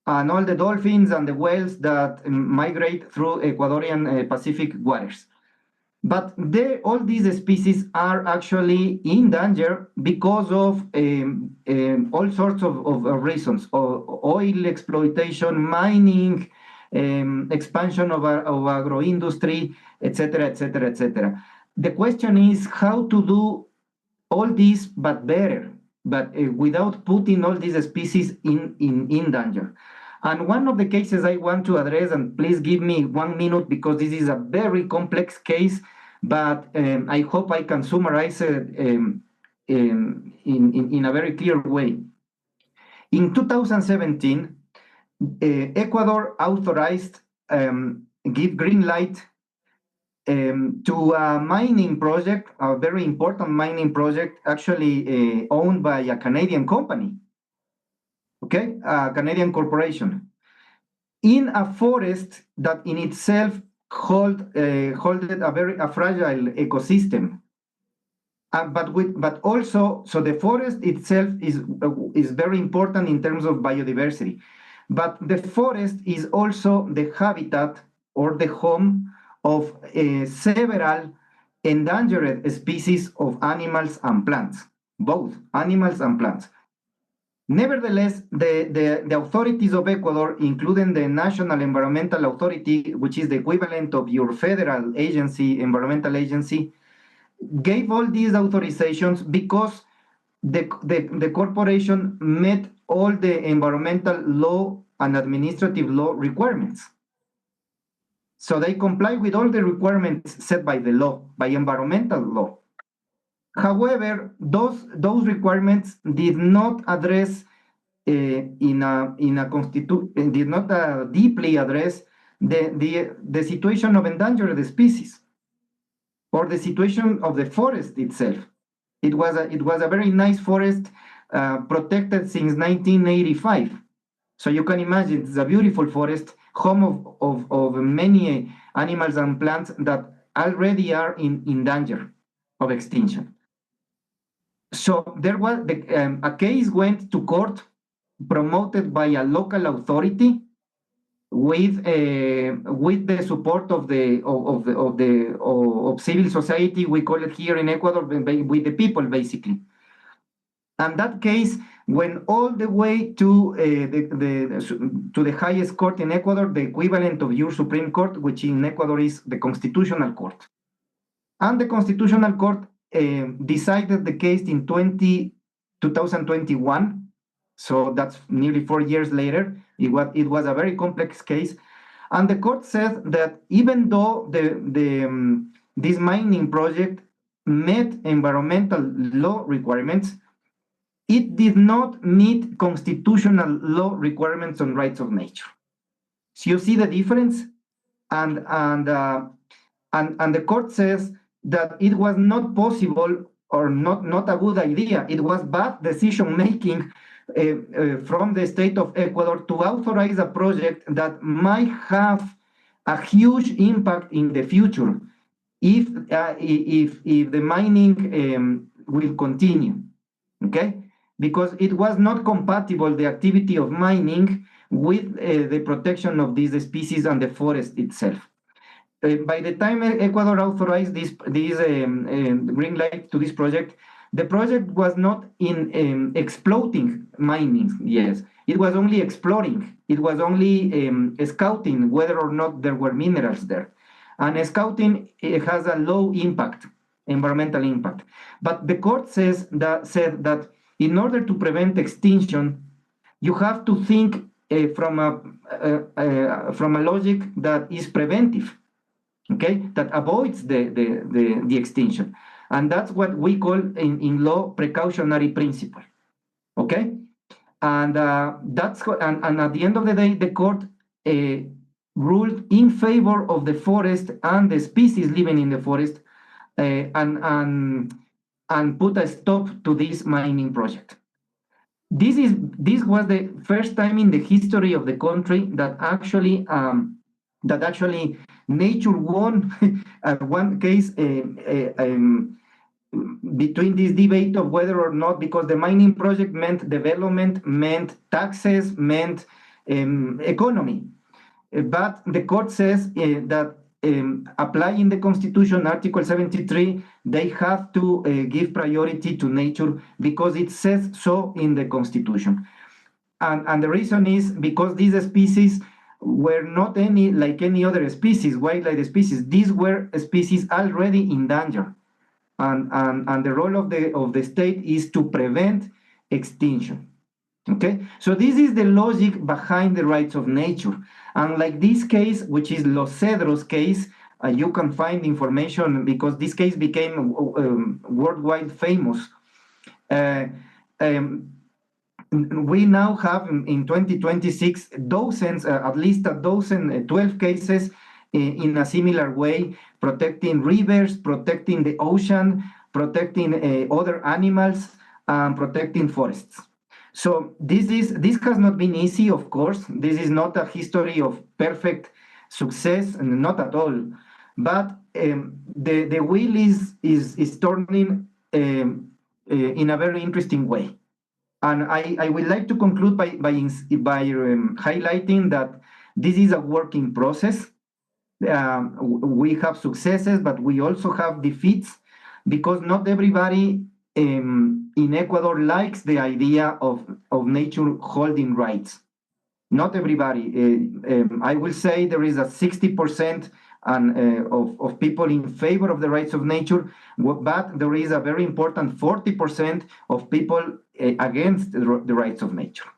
S4: and all the dolphins and the whales that migrate through Ecuadorian Pacific waters. But all these species are actually in danger because of all sorts of reasons: oil exploitation, mining, expansion of agro-industry, etc., etc., etc. The question is how to do all this, but better, but without putting all these species in danger. And one of the cases I want to address, and please give me 1 minute because this is a very complex case, but I hope I can summarize it in a very clear way. In 2017, Ecuador authorized, give green light to a mining project, a very important mining project, actually owned by a Canadian company, okay, a Canadian corporation, in a forest that in itself holded a fragile ecosystem. But also, so the forest itself is very important in terms of biodiversity. But the forest is also the habitat or the home of several endangered species of animals and plants, both animals and plants. Nevertheless, the authorities of Ecuador, including the National Environmental Authority, which is the equivalent of your federal agency, environmental agency, gave all these authorizations because the corporation met all the environmental law and administrative law requirements. So they comply with all the requirements set by the law, by environmental law. However, those requirements did not address did not deeply address the situation of endangered species or the situation of the forest itself. It was a very nice forest, protected since 1985. So you can imagine it's a beautiful forest, home of many animals and plants that already are in danger of extinction. So there was a case went to court promoted by a local authority with the support of civil society. We call it here in Ecuador with the people, basically. And that case went all the way to the highest court in Ecuador, the equivalent of your Supreme Court, which in Ecuador is the Constitutional Court. And the Constitutional Court decided the case in 2021. So that's nearly 4 years later. It was a very complex case. And the court said that even though this mining project met environmental law requirements, it did not meet constitutional law requirements on rights of nature. So you see the difference? And the court says that it was not possible or not a good idea. It was bad decision making from the state of Ecuador to authorize a project that might have a huge impact in the future if the mining will continue, okay? Because it was not compatible, the activity of mining, with the protection of these species and the forest itself. By the time Ecuador authorized this green light to this project, the project was not in exploiting mining, yes. It was only exploring. It was only scouting whether or not there were minerals there. And scouting has a low impact, environmental impact. But the court said that in order to prevent extinction, you have to think from a logic that is preventive, okay, that avoids the extinction. And that's what we call in law precautionary principle, okay? And and at the end of the day, the court ruled in favor of the forest and the species living in the forest, and put a stop to this mining project. This was the first time in the history of the country that actually nature won one case between this debate of whether or not, because the mining project meant development, meant taxes, meant economy. But the court says that applying the Constitution, Article 73, they have to give priority to nature because it says so in the Constitution. And the reason is because these species were not like any other species, wildlife species. These were species already in danger. And the role of the state is to prevent extinction. Okay, so this is the logic behind the rights of nature. And like this case, which is Los Cedros case, you can find information because this case became worldwide famous. We now have in 2026 dozens, at least a dozen, 12 cases in a similar way, protecting rivers, protecting the ocean, protecting other animals, and protecting forests. So this has not been easy, of course. This is not a history of perfect success, not at all. But the wheel is turning in a very interesting way. And I would like to conclude by highlighting that this is a working process. We have successes, but we also have defeats because not everybody in Ecuador likes the idea of nature holding rights. Not everybody. I will say there is a 60% of people in favor of the rights of nature, but there is a very important 40% of people against the rights of nature.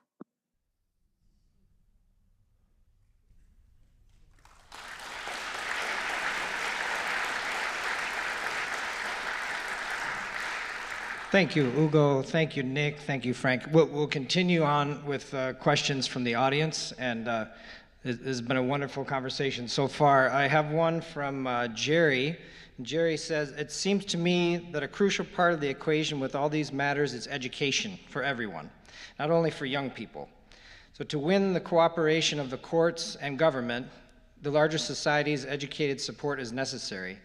S1: Thank you, Hugo. Thank you, Nick. Thank you, Frank. We'll continue on with questions from the audience, and it has been a wonderful conversation so far. I have one from Jerry. Jerry says, it seems to me that a crucial part of the equation with all these matters is education for everyone, not only for young people. So to win the cooperation of the courts and government, the larger society's educated support is necessary.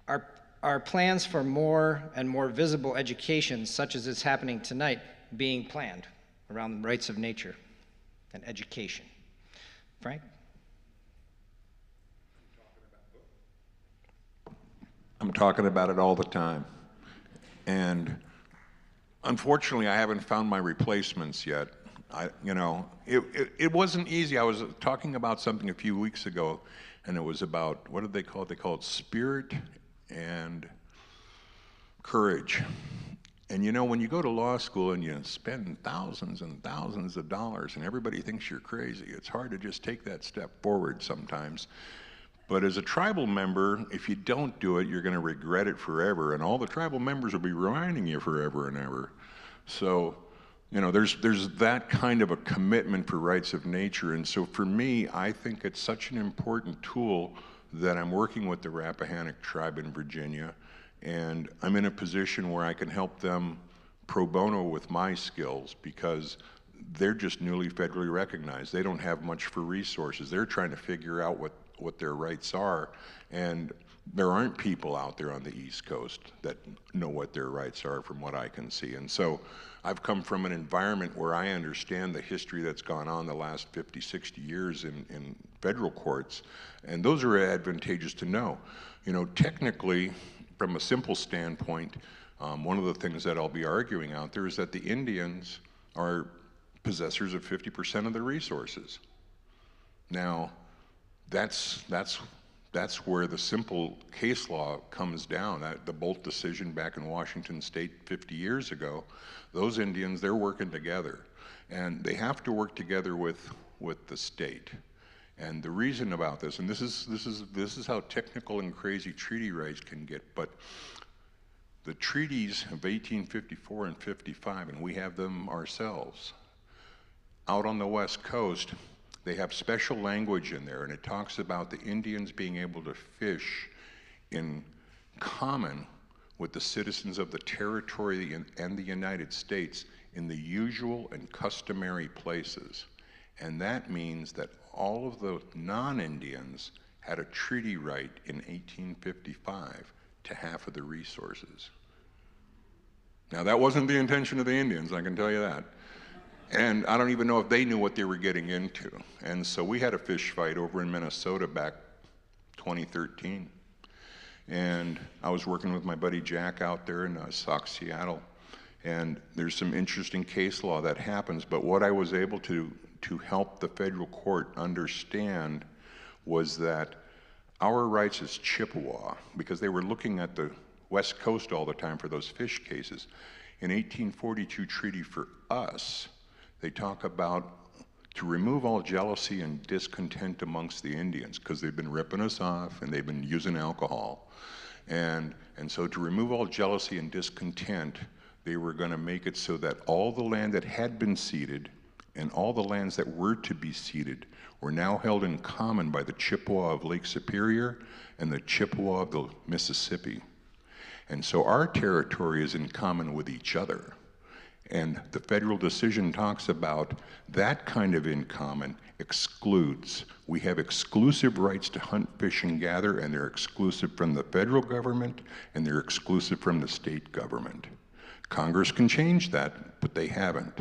S1: Are plans for more and more visible education, such as is happening tonight, being planned around the rights of nature and education? Frank?
S5: I'm talking about it all the time. And unfortunately, I haven't found my replacements yet. It wasn't easy. I was talking about something a few weeks ago, and it was about, what did they call it? They call it spirit and courage. And when you go to law school and you spend thousands and thousands of dollars and everybody thinks you're crazy, it's hard to just take that step forward sometimes. But as a tribal member, if you don't do it, you're going to regret it forever, and all the tribal members will be reminding you forever and ever. So, there's that kind of a commitment for rights of nature. And so for me, I think it's such an important tool that I'm working with the Rappahannock tribe in Virginia, and I'm in a position where I can help them pro bono with my skills because they're just newly federally recognized. They don't have much for resources. They're trying to figure out what their rights are, and there aren't people out there on the East Coast that know what their rights are from what I can see. And so I've come from an environment where I understand the history that's gone on the last 50, 60 years in federal courts, and those are advantageous to know. Technically, from a simple standpoint, one of the things that I'll be arguing out there is that the Indians are possessors of 50% of the resources. Now, that's where the simple case law comes down. The Bolt decision back in Washington State 50 years ago, those Indians, they're working together. And they have to work together with the state. And the reason about this, and this is how technical and crazy treaty rights can get, but the treaties of 1854 and 55, and we have them ourselves, out on the West Coast, they have special language in there, and it talks about the Indians being able to fish in common with the citizens of the territory and the United States in the usual and customary places. And that means that all of the non-Indians had a treaty right in 1855 to half of the resources. Now, that wasn't the intention of the Indians, I can tell you that. And I don't even know if they knew what they were getting into. And so we had a fish fight over in Minnesota back 2013. And I was working with my buddy Jack out there in Sauk, Seattle. And there's some interesting case law that happens, but what I was able to help the federal court understand was that our rights as Chippewa, because they were looking at the West Coast all the time for those fish cases. In 1842 treaty for us, they talk about to remove all jealousy and discontent amongst the Indians, because they've been ripping us off and they've been using alcohol. And so to remove all jealousy and discontent, they were going to make it so that all the land that had been ceded and all the lands that were to be ceded were now held in common by the Chippewa of Lake Superior and the Chippewa of the Mississippi. And so our territory is in common with each other. And the federal decision talks about that kind of in common excludes. We have exclusive rights to hunt, fish, and gather, and they're exclusive from the federal government, and they're exclusive from the state government. Congress can change that, but they haven't.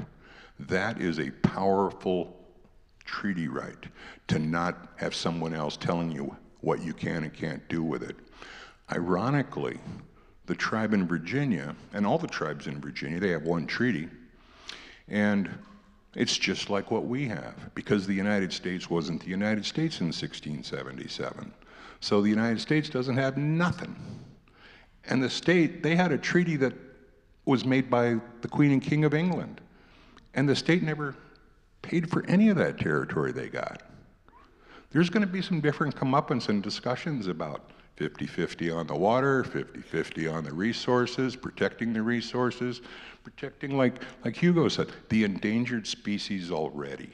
S5: That is a powerful treaty right, to not have someone else telling you what you can and can't do with it. Ironically, the tribe in Virginia, and all the tribes in Virginia, they have one treaty, and it's just like what we have, because the United States wasn't the United States in 1677. So the United States doesn't have nothing. And the state, they had a treaty that was made by the Queen and King of England, and the state never paid for any of that territory they got. There's going to be some different comeuppance and discussions about 50-50 on the water, 50-50 on the resources, protecting the resources, protecting, like Hugo said, the endangered species already.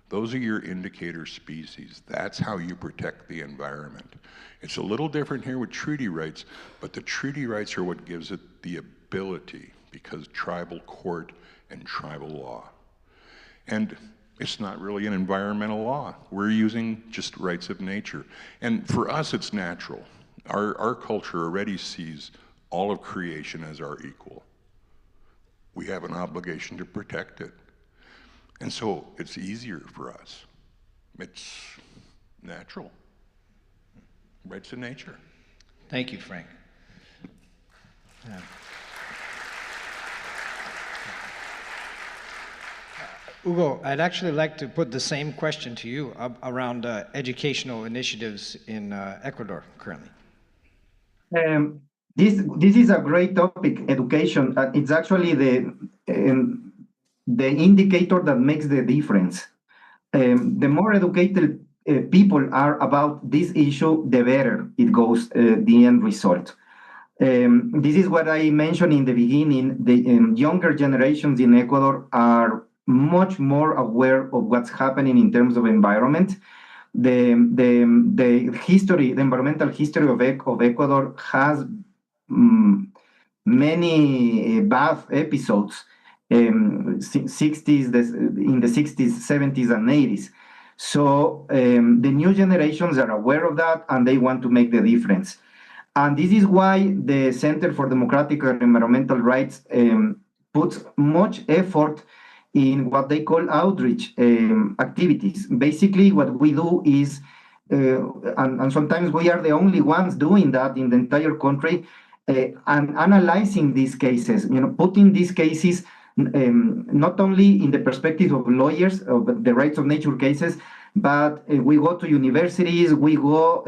S5: Those are your indicator species. That's how you protect the environment. It's a little different here with treaty rights, but the treaty rights are what gives it the ability, because tribal court and tribal law. And it's not really an environmental law. We're using just rights of nature. And for us, it's natural. Our culture already sees all of creation as our equal. We have an obligation to protect it. And so it's easier for us. It's natural. Rights of nature.
S1: Thank you, Frank. Yeah. Hugo, I'd actually like to put the same question to you around educational initiatives in Ecuador currently.
S4: This is a great topic, education. It's actually the indicator that makes the difference. The more educated people are about this issue, the better it goes, the end result. This is what I mentioned in the beginning. The younger generations in Ecuador are much more aware of what's happening in terms of environment. The history, the environmental history of Ecuador has many bad episodes in the 60s, 70s, and 80s. So the new generations are aware of that, and they want to make the difference. And this is why the Center for Democratic and Environmental Rights puts much effort in what they call outreach activities. Basically, what we do is, and sometimes we are the only ones doing that in the entire country, and analyzing these cases, putting these cases not only in the perspective of lawyers, of the rights of nature cases, but we go to universities, we go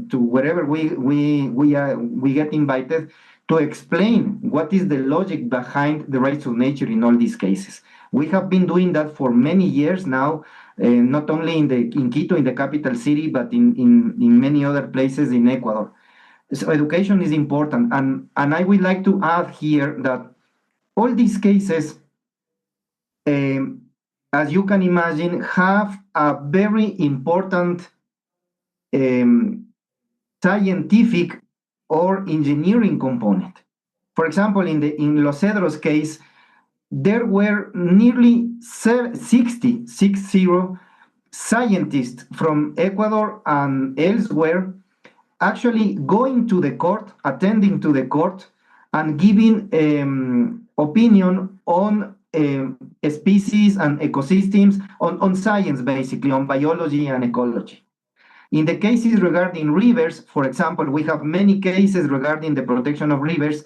S4: to wherever we get invited to explain what is the logic behind the rights of nature in all these cases. We have been doing that for many years now, not only in Quito, in the capital city, but in many other places in Ecuador. So education is important. And I would like to add here that all these cases, as you can imagine, have a very important scientific or engineering component. For example, in Los Cedros case, there were nearly 60 scientists from Ecuador and elsewhere actually going to the court, attending to the court, and giving opinion on species and ecosystems, on science, basically, on biology and ecology. In the cases regarding rivers, for example, we have many cases regarding the protection of rivers.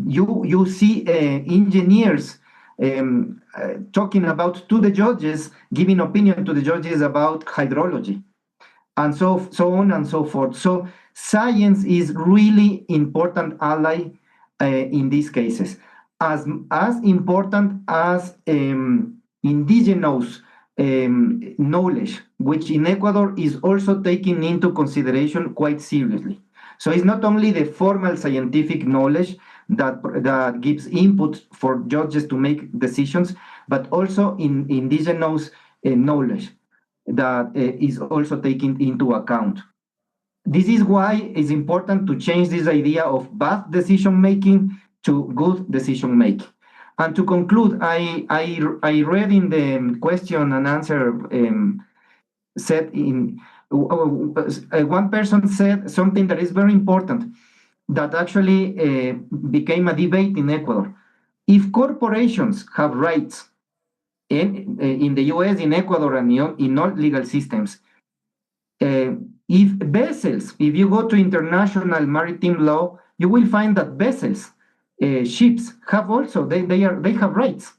S4: You see engineers talking about to the judges, giving opinion to the judges about hydrology, and so on and so forth. So science is really important ally in these cases, as important as indigenous knowledge, which in Ecuador is also taken into consideration quite seriously. So it's not only the formal scientific knowledge that gives input for judges to make decisions, but also in indigenous knowledge that is also taken into account. This is why it's important to change this idea of bad decision making to good decision making. And to conclude, I read in the question and answer set in one person said something that is very important that actually became a debate in Ecuador. If corporations have rights in the US, in Ecuador, and in all legal systems, if vessels, if you go to international maritime law, you will find that vessels, ships have also, they have rights.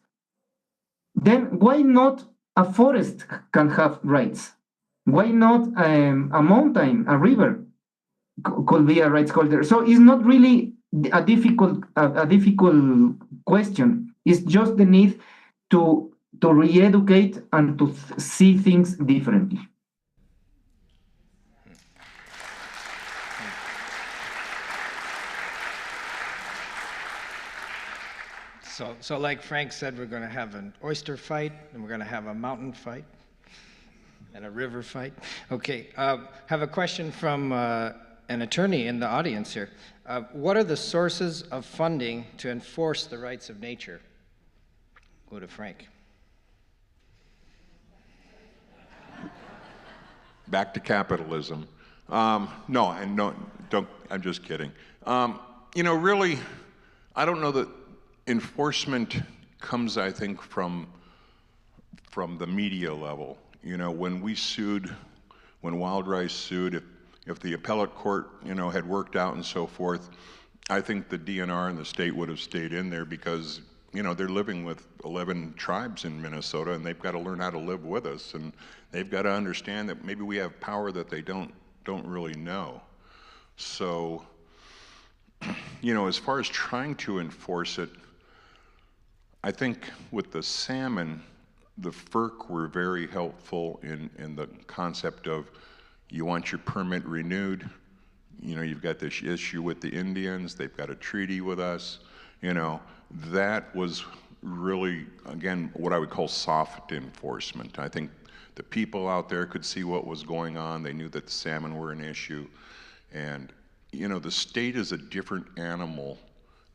S4: Then why not a forest can have rights? Why not a mountain, a river could be a rights holder? So it's not really a difficult question. It's just the need to re-educate and to see things differently.
S1: So like Frank said, we're going to have an oyster fight, and we're going to have a mountain fight, and a river fight. Okay, have a question from an attorney in the audience here. What are the sources of funding to enforce the rights of nature? Go to Frank.
S5: Back to capitalism. No, don't. I'm just kidding. Really, I don't know that enforcement comes, I think, from the media level. When we sued, when Wild Rice sued, if the appellate court, had worked out and so forth, I think the DNR and the state would have stayed in there because, they're living with 11 tribes in Minnesota, and they've got to learn how to live with us, and they've got to understand that maybe we have power that they don't really know. So, as far as trying to enforce it, I think with the salmon, the FERC were very helpful in the concept of you want your permit renewed. You've got this issue with the Indians. They've got a treaty with us. That was really, again, what I would call soft enforcement. I think the people out there could see what was going on. They knew that the salmon were an issue. And, the state is a different animal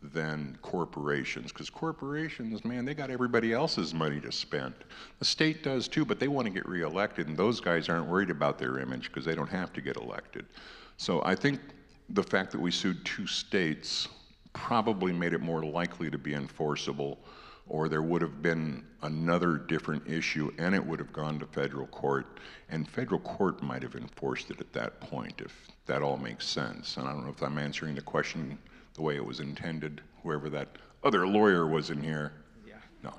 S5: than corporations, because corporations, man, they got everybody else's money to spend. The state does too, but they want to get reelected, and those guys aren't worried about their image because they don't have to get elected. So I think the fact that we sued 2 states probably made it more likely to be enforceable, or there would have been another different issue and it would have gone to federal court, and federal court might have enforced it at that point, if that all makes sense. And I don't know if I'm answering the question the way it was intended, whoever that other lawyer was in here.
S1: Yeah.
S5: No.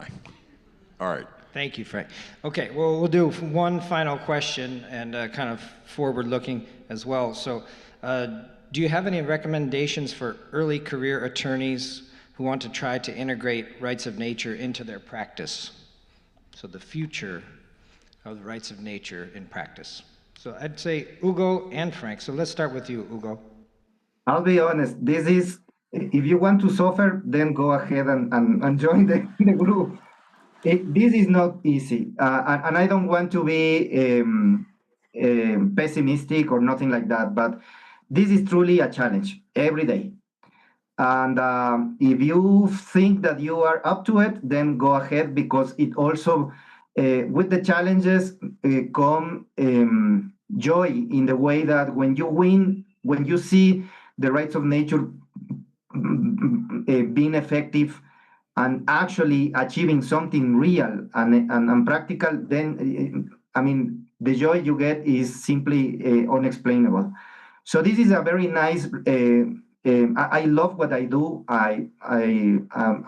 S5: All right.
S1: Thank you, Frank. Okay, well, we'll do one final question and kind of forward-looking as well. So, do you have any recommendations for early career attorneys who want to try to integrate rights of nature into their practice? So the future of the rights of nature in practice. So I'd say Hugo and Frank. So let's start with you, Hugo.
S4: I'll be honest, this is, if you want to suffer, then go ahead and join the group. This is not easy. And I don't want to be pessimistic or nothing like that, but this is truly a challenge every day. And if you think that you are up to it, then go ahead, because it also, with the challenges, come joy in the way that when you win, when you see the rights of nature being effective and actually achieving something real and practical, then, the joy you get is simply unexplainable. So this is a very nice. I love what I do. I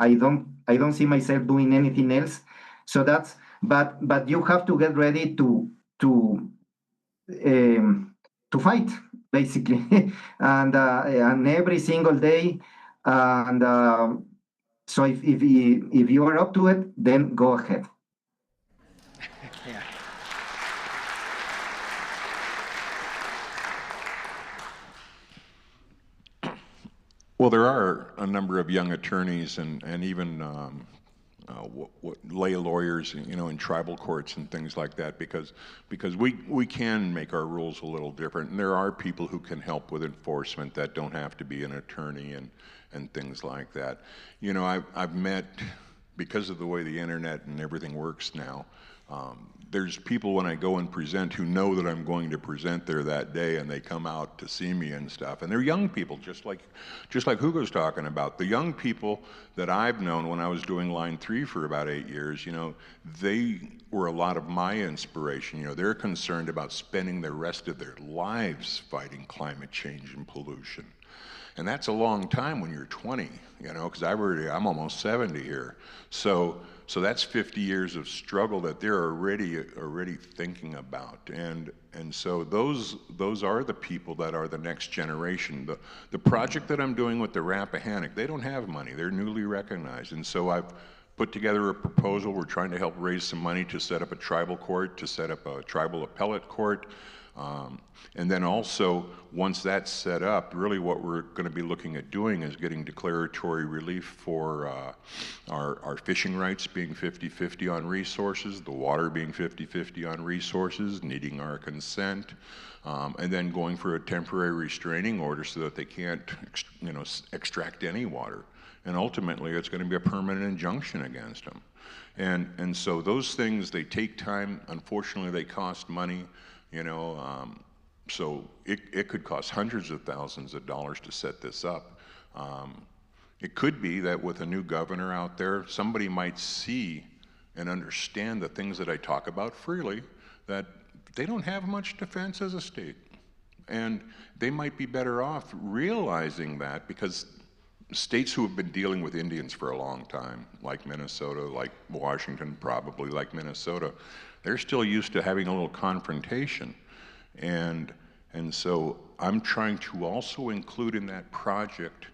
S4: don't see myself doing anything else. So that's. But you have to get ready to fight basically, and every single day, and so if you are up to it, then go ahead.
S1: Yeah.
S5: Well, there are a number of young attorneys and even lay lawyers, you know, in tribal courts and things like that, because we can make our rules a little different, and there are people who can help with enforcement that don't have to be an attorney and things like that. You know, I've met, because of the way the internet and everything works now, there's people when I go and present who know that I'm going to present there that day, and they come out to see me and stuff. And they're young people, just like Hugo's talking about. The young people that I've known when I was doing Line 3 for about 8 years, you know, they were a lot of my inspiration. You know, they're concerned about spending the rest of their lives fighting climate change and pollution. And that's a long time when you're 20, you know, because I'm almost 70 here. So that's 50 years of struggle that they're already thinking about. And so those are the people that are the next generation. The project that I'm doing with the Rappahannock, they don't have money. They're newly recognized. And so I've put together a proposal. We're trying to help raise some money to set up a tribal court, to set up a tribal appellate court. And then also, once that's set up, really what we're going to be looking at doing is getting declaratory relief for our fishing rights being 50-50 on resources, the water being 50-50 on resources, needing our consent, and then going for a temporary restraining order so that they can't, you know, extract any water. And ultimately, it's going to be a permanent injunction against them. And so those things, they take time. Unfortunately, they cost money. You know, so it could cost hundreds of thousands of dollars to set this up. It could be that with a new governor out there, somebody might see and understand the things that I talk about freely, that they don't have much defense as a state. And they might be better off realizing that, because states who have been dealing with Indians for a long time, like Minnesota, like Washington, probably like Minnesota, they're still used to having a little confrontation. And so I'm trying to also include in that project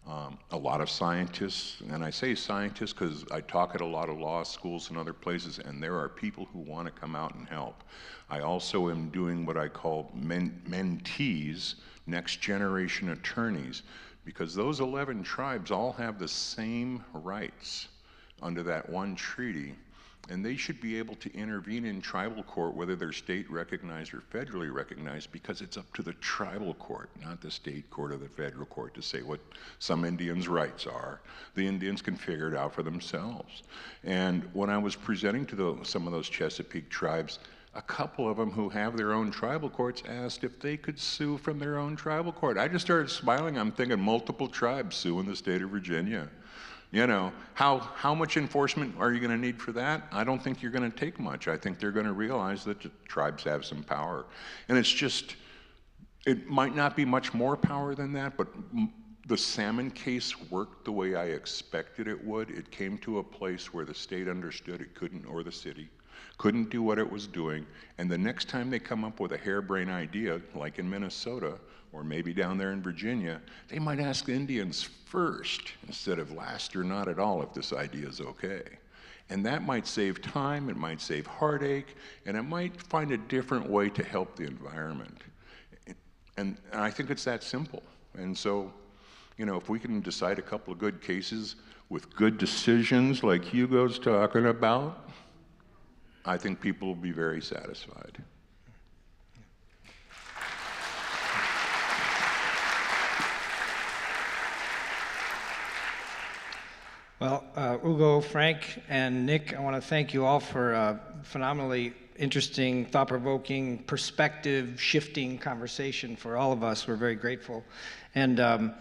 S5: a lot of scientists, and I say scientists because I talk at a lot of law schools and other places, and there are people who want to come out and help. I also am doing what I call mentees, next generation attorneys, because those 11 tribes all have the same rights under that one treaty. And they should be able to intervene in tribal court, whether they're state recognized or federally recognized, because it's up to the tribal court, not the state court or the federal court, to say what some Indians' rights are. The Indians can figure it out for themselves. And when I was presenting to some of those Chesapeake tribes, a couple of them who have their own tribal courts asked if they could sue from their own tribal court. I just started smiling. I'm thinking multiple tribes suing the state of Virginia. You know, how much enforcement are you going to need for that? I don't think you're going to take much. I think they're going to realize that the tribes have some power. And it's just, it might not be much more power than that, but the salmon case worked the way I expected it would. It came to a place where the state understood it couldn't, or the city couldn't do what it was doing. And the next time they come up with a harebrained idea, like in Minnesota, or maybe down there in Virginia, they might ask the Indians first instead of last or not at all if this idea is okay. And that might save time, it might save heartache, and it might find a different way to help the environment. And I think it's that simple. And so, you know, if we can decide a couple of good cases with good decisions like Hugo's talking about, I think people will be very satisfied.
S1: Well, Hugo, Frank, and Nick, I want to thank you all for phenomenally interesting, thought-provoking, perspective-shifting conversation for all of us. We're very grateful. And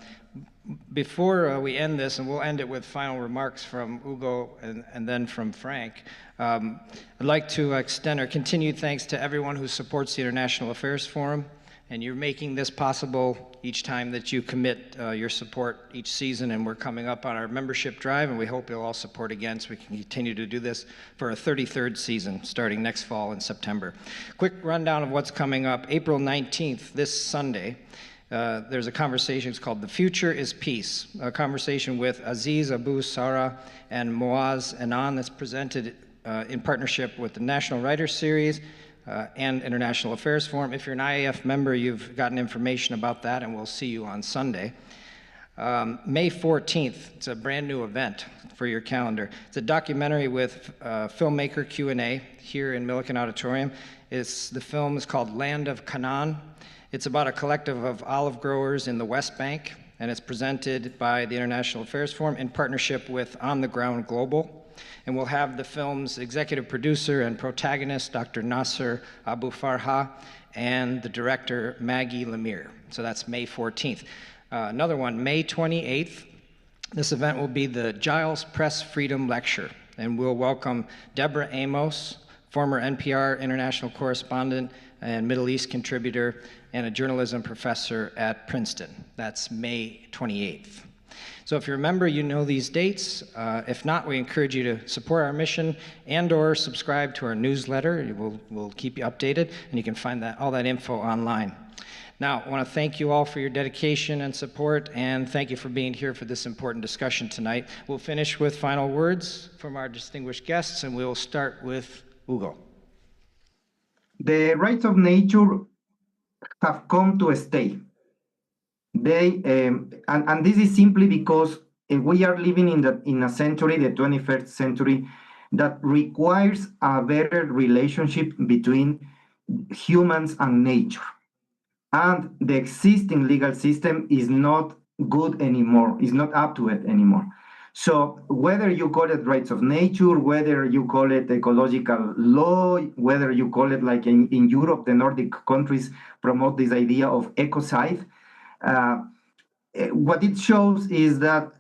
S1: before we end this, and we'll end it with final remarks from Hugo and then from Frank, I'd like to extend our continued thanks to everyone who supports the International Affairs Forum. And you're making this possible each time that you commit your support each season. And we're coming up on our membership drive, and we hope you'll all support again so we can continue to do this for our 33rd season, starting next fall in September. Quick rundown of what's coming up. April 19th, this Sunday, there's a conversation. It's called The Future is Peace, a conversation with Aziz Abu Sara and Moaz Anan that's presented in partnership with the National Writers Series and International Affairs Forum. If you're an IAF member, you've gotten information about that, and we'll see you on Sunday. May 14th, it's a brand new event for your calendar. It's a documentary with filmmaker Q&A here in Milliken Auditorium. The film is called Land of Canaan. It's about a collective of olive growers in the West Bank, and it's presented by the International Affairs Forum in partnership with On the Ground Global. And we'll have the film's executive producer and protagonist, Dr. Nasser Abu Farha, and the director, Maggie Lemire. So that's May 14th. Another one, May 28th. This event will be the Giles Press Freedom Lecture, and we'll welcome Deborah Amos, former NPR international correspondent and Middle East contributor, and a journalism professor at Princeton. That's May 28th. So if you're a member, you know these dates. If not, we encourage you to support our mission and/or subscribe to our newsletter. We'll keep you updated, and you can find all that info online. Now, I want to thank you all for your dedication and support, and thank you for being here for this important discussion tonight. We'll finish with final words from our distinguished guests, and we'll start with Hugo.
S4: The rights of nature have come to stay. And this is simply because we are living in a century, the 21st century, that requires a better relationship between humans and nature. And the existing legal system is not good anymore, is not up to it anymore. So whether you call it rights of nature, whether you call it ecological law, whether you call it like in Europe, the Nordic countries promote this idea of ecocide, what it shows is that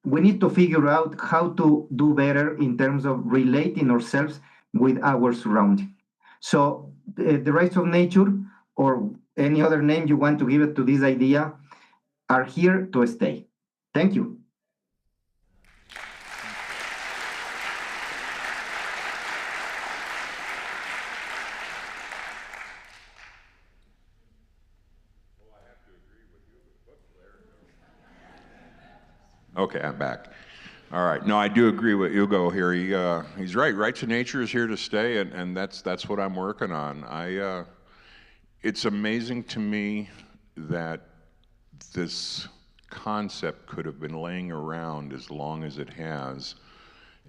S4: we need to figure out how to do better in terms of relating ourselves with our surrounding. So the rights of nature, or any other name you want to give it to this idea, are here to stay. Thank you.
S5: Okay, I'm back. All right. No, I do agree with Hugo here. He's right. Rights of nature is here to stay, and that's what I'm working on. It's amazing to me that this concept could have been laying around as long as it has,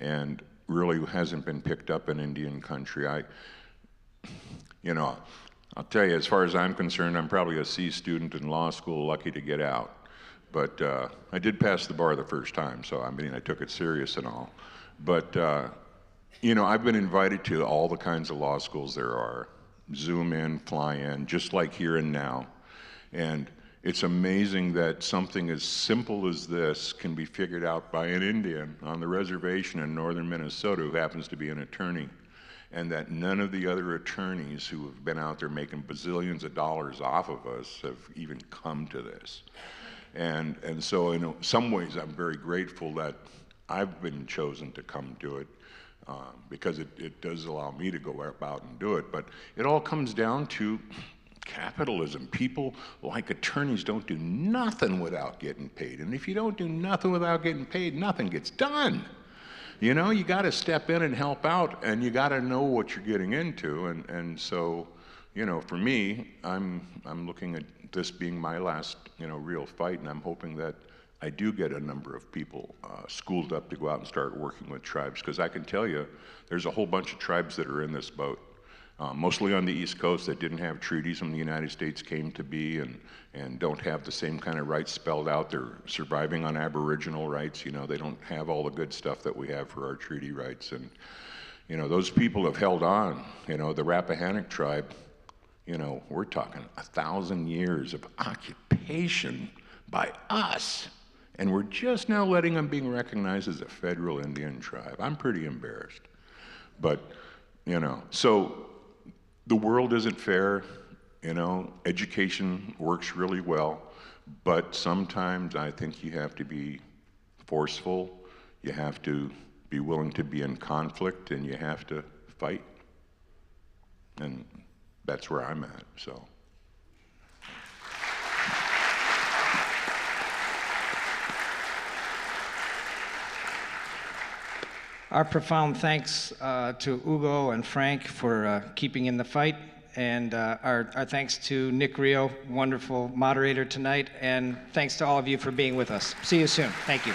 S5: and really hasn't been picked up in Indian country. I'll tell you, as far as I'm concerned, I'm probably a C student in law school, lucky to get out. But I did pass the bar the first time, so I took it serious and all. But, I've been invited to all the kinds of law schools there are. Zoom in, fly in, just like here and now. And it's amazing that something as simple as this can be figured out by an Indian on the reservation in northern Minnesota who happens to be an attorney. And that none of the other attorneys who have been out there making bazillions of dollars off of us have even come to this. And so in some ways I'm very grateful that I've been chosen to come to it because it does allow me to go about and do it. But it all comes down to capitalism. People like attorneys don't do nothing without getting paid. And if you don't do nothing without getting paid, nothing gets done. You got to step in and help out, and you got to know what you're getting into. And so, for me, I'm looking at this being my last, real fight, and I'm hoping that I do get a number of people schooled up to go out and start working with tribes, because I can tell you, there's a whole bunch of tribes that are in this boat, mostly on the East Coast that didn't have treaties when the United States came to be, and don't have the same kind of rights spelled out. They're surviving on Aboriginal rights. They don't have all the good stuff that we have for our treaty rights. And You know, those people have held on. You know, the Rappahannock tribe, you know, we're talking 1,000 years of occupation by us. And we're just now letting them being recognized as a federal Indian tribe. I'm pretty embarrassed. But, you know, so the world isn't fair. You know, education works really well. But sometimes I think you have to be forceful. You have to be willing to be in conflict, and you have to fight. And that's where I'm at, so.
S1: Our profound thanks to Hugo and Frank for keeping in the fight, and our thanks to Nick Rio, wonderful moderator tonight, and thanks to all of you for being with us. See you soon. Thank you.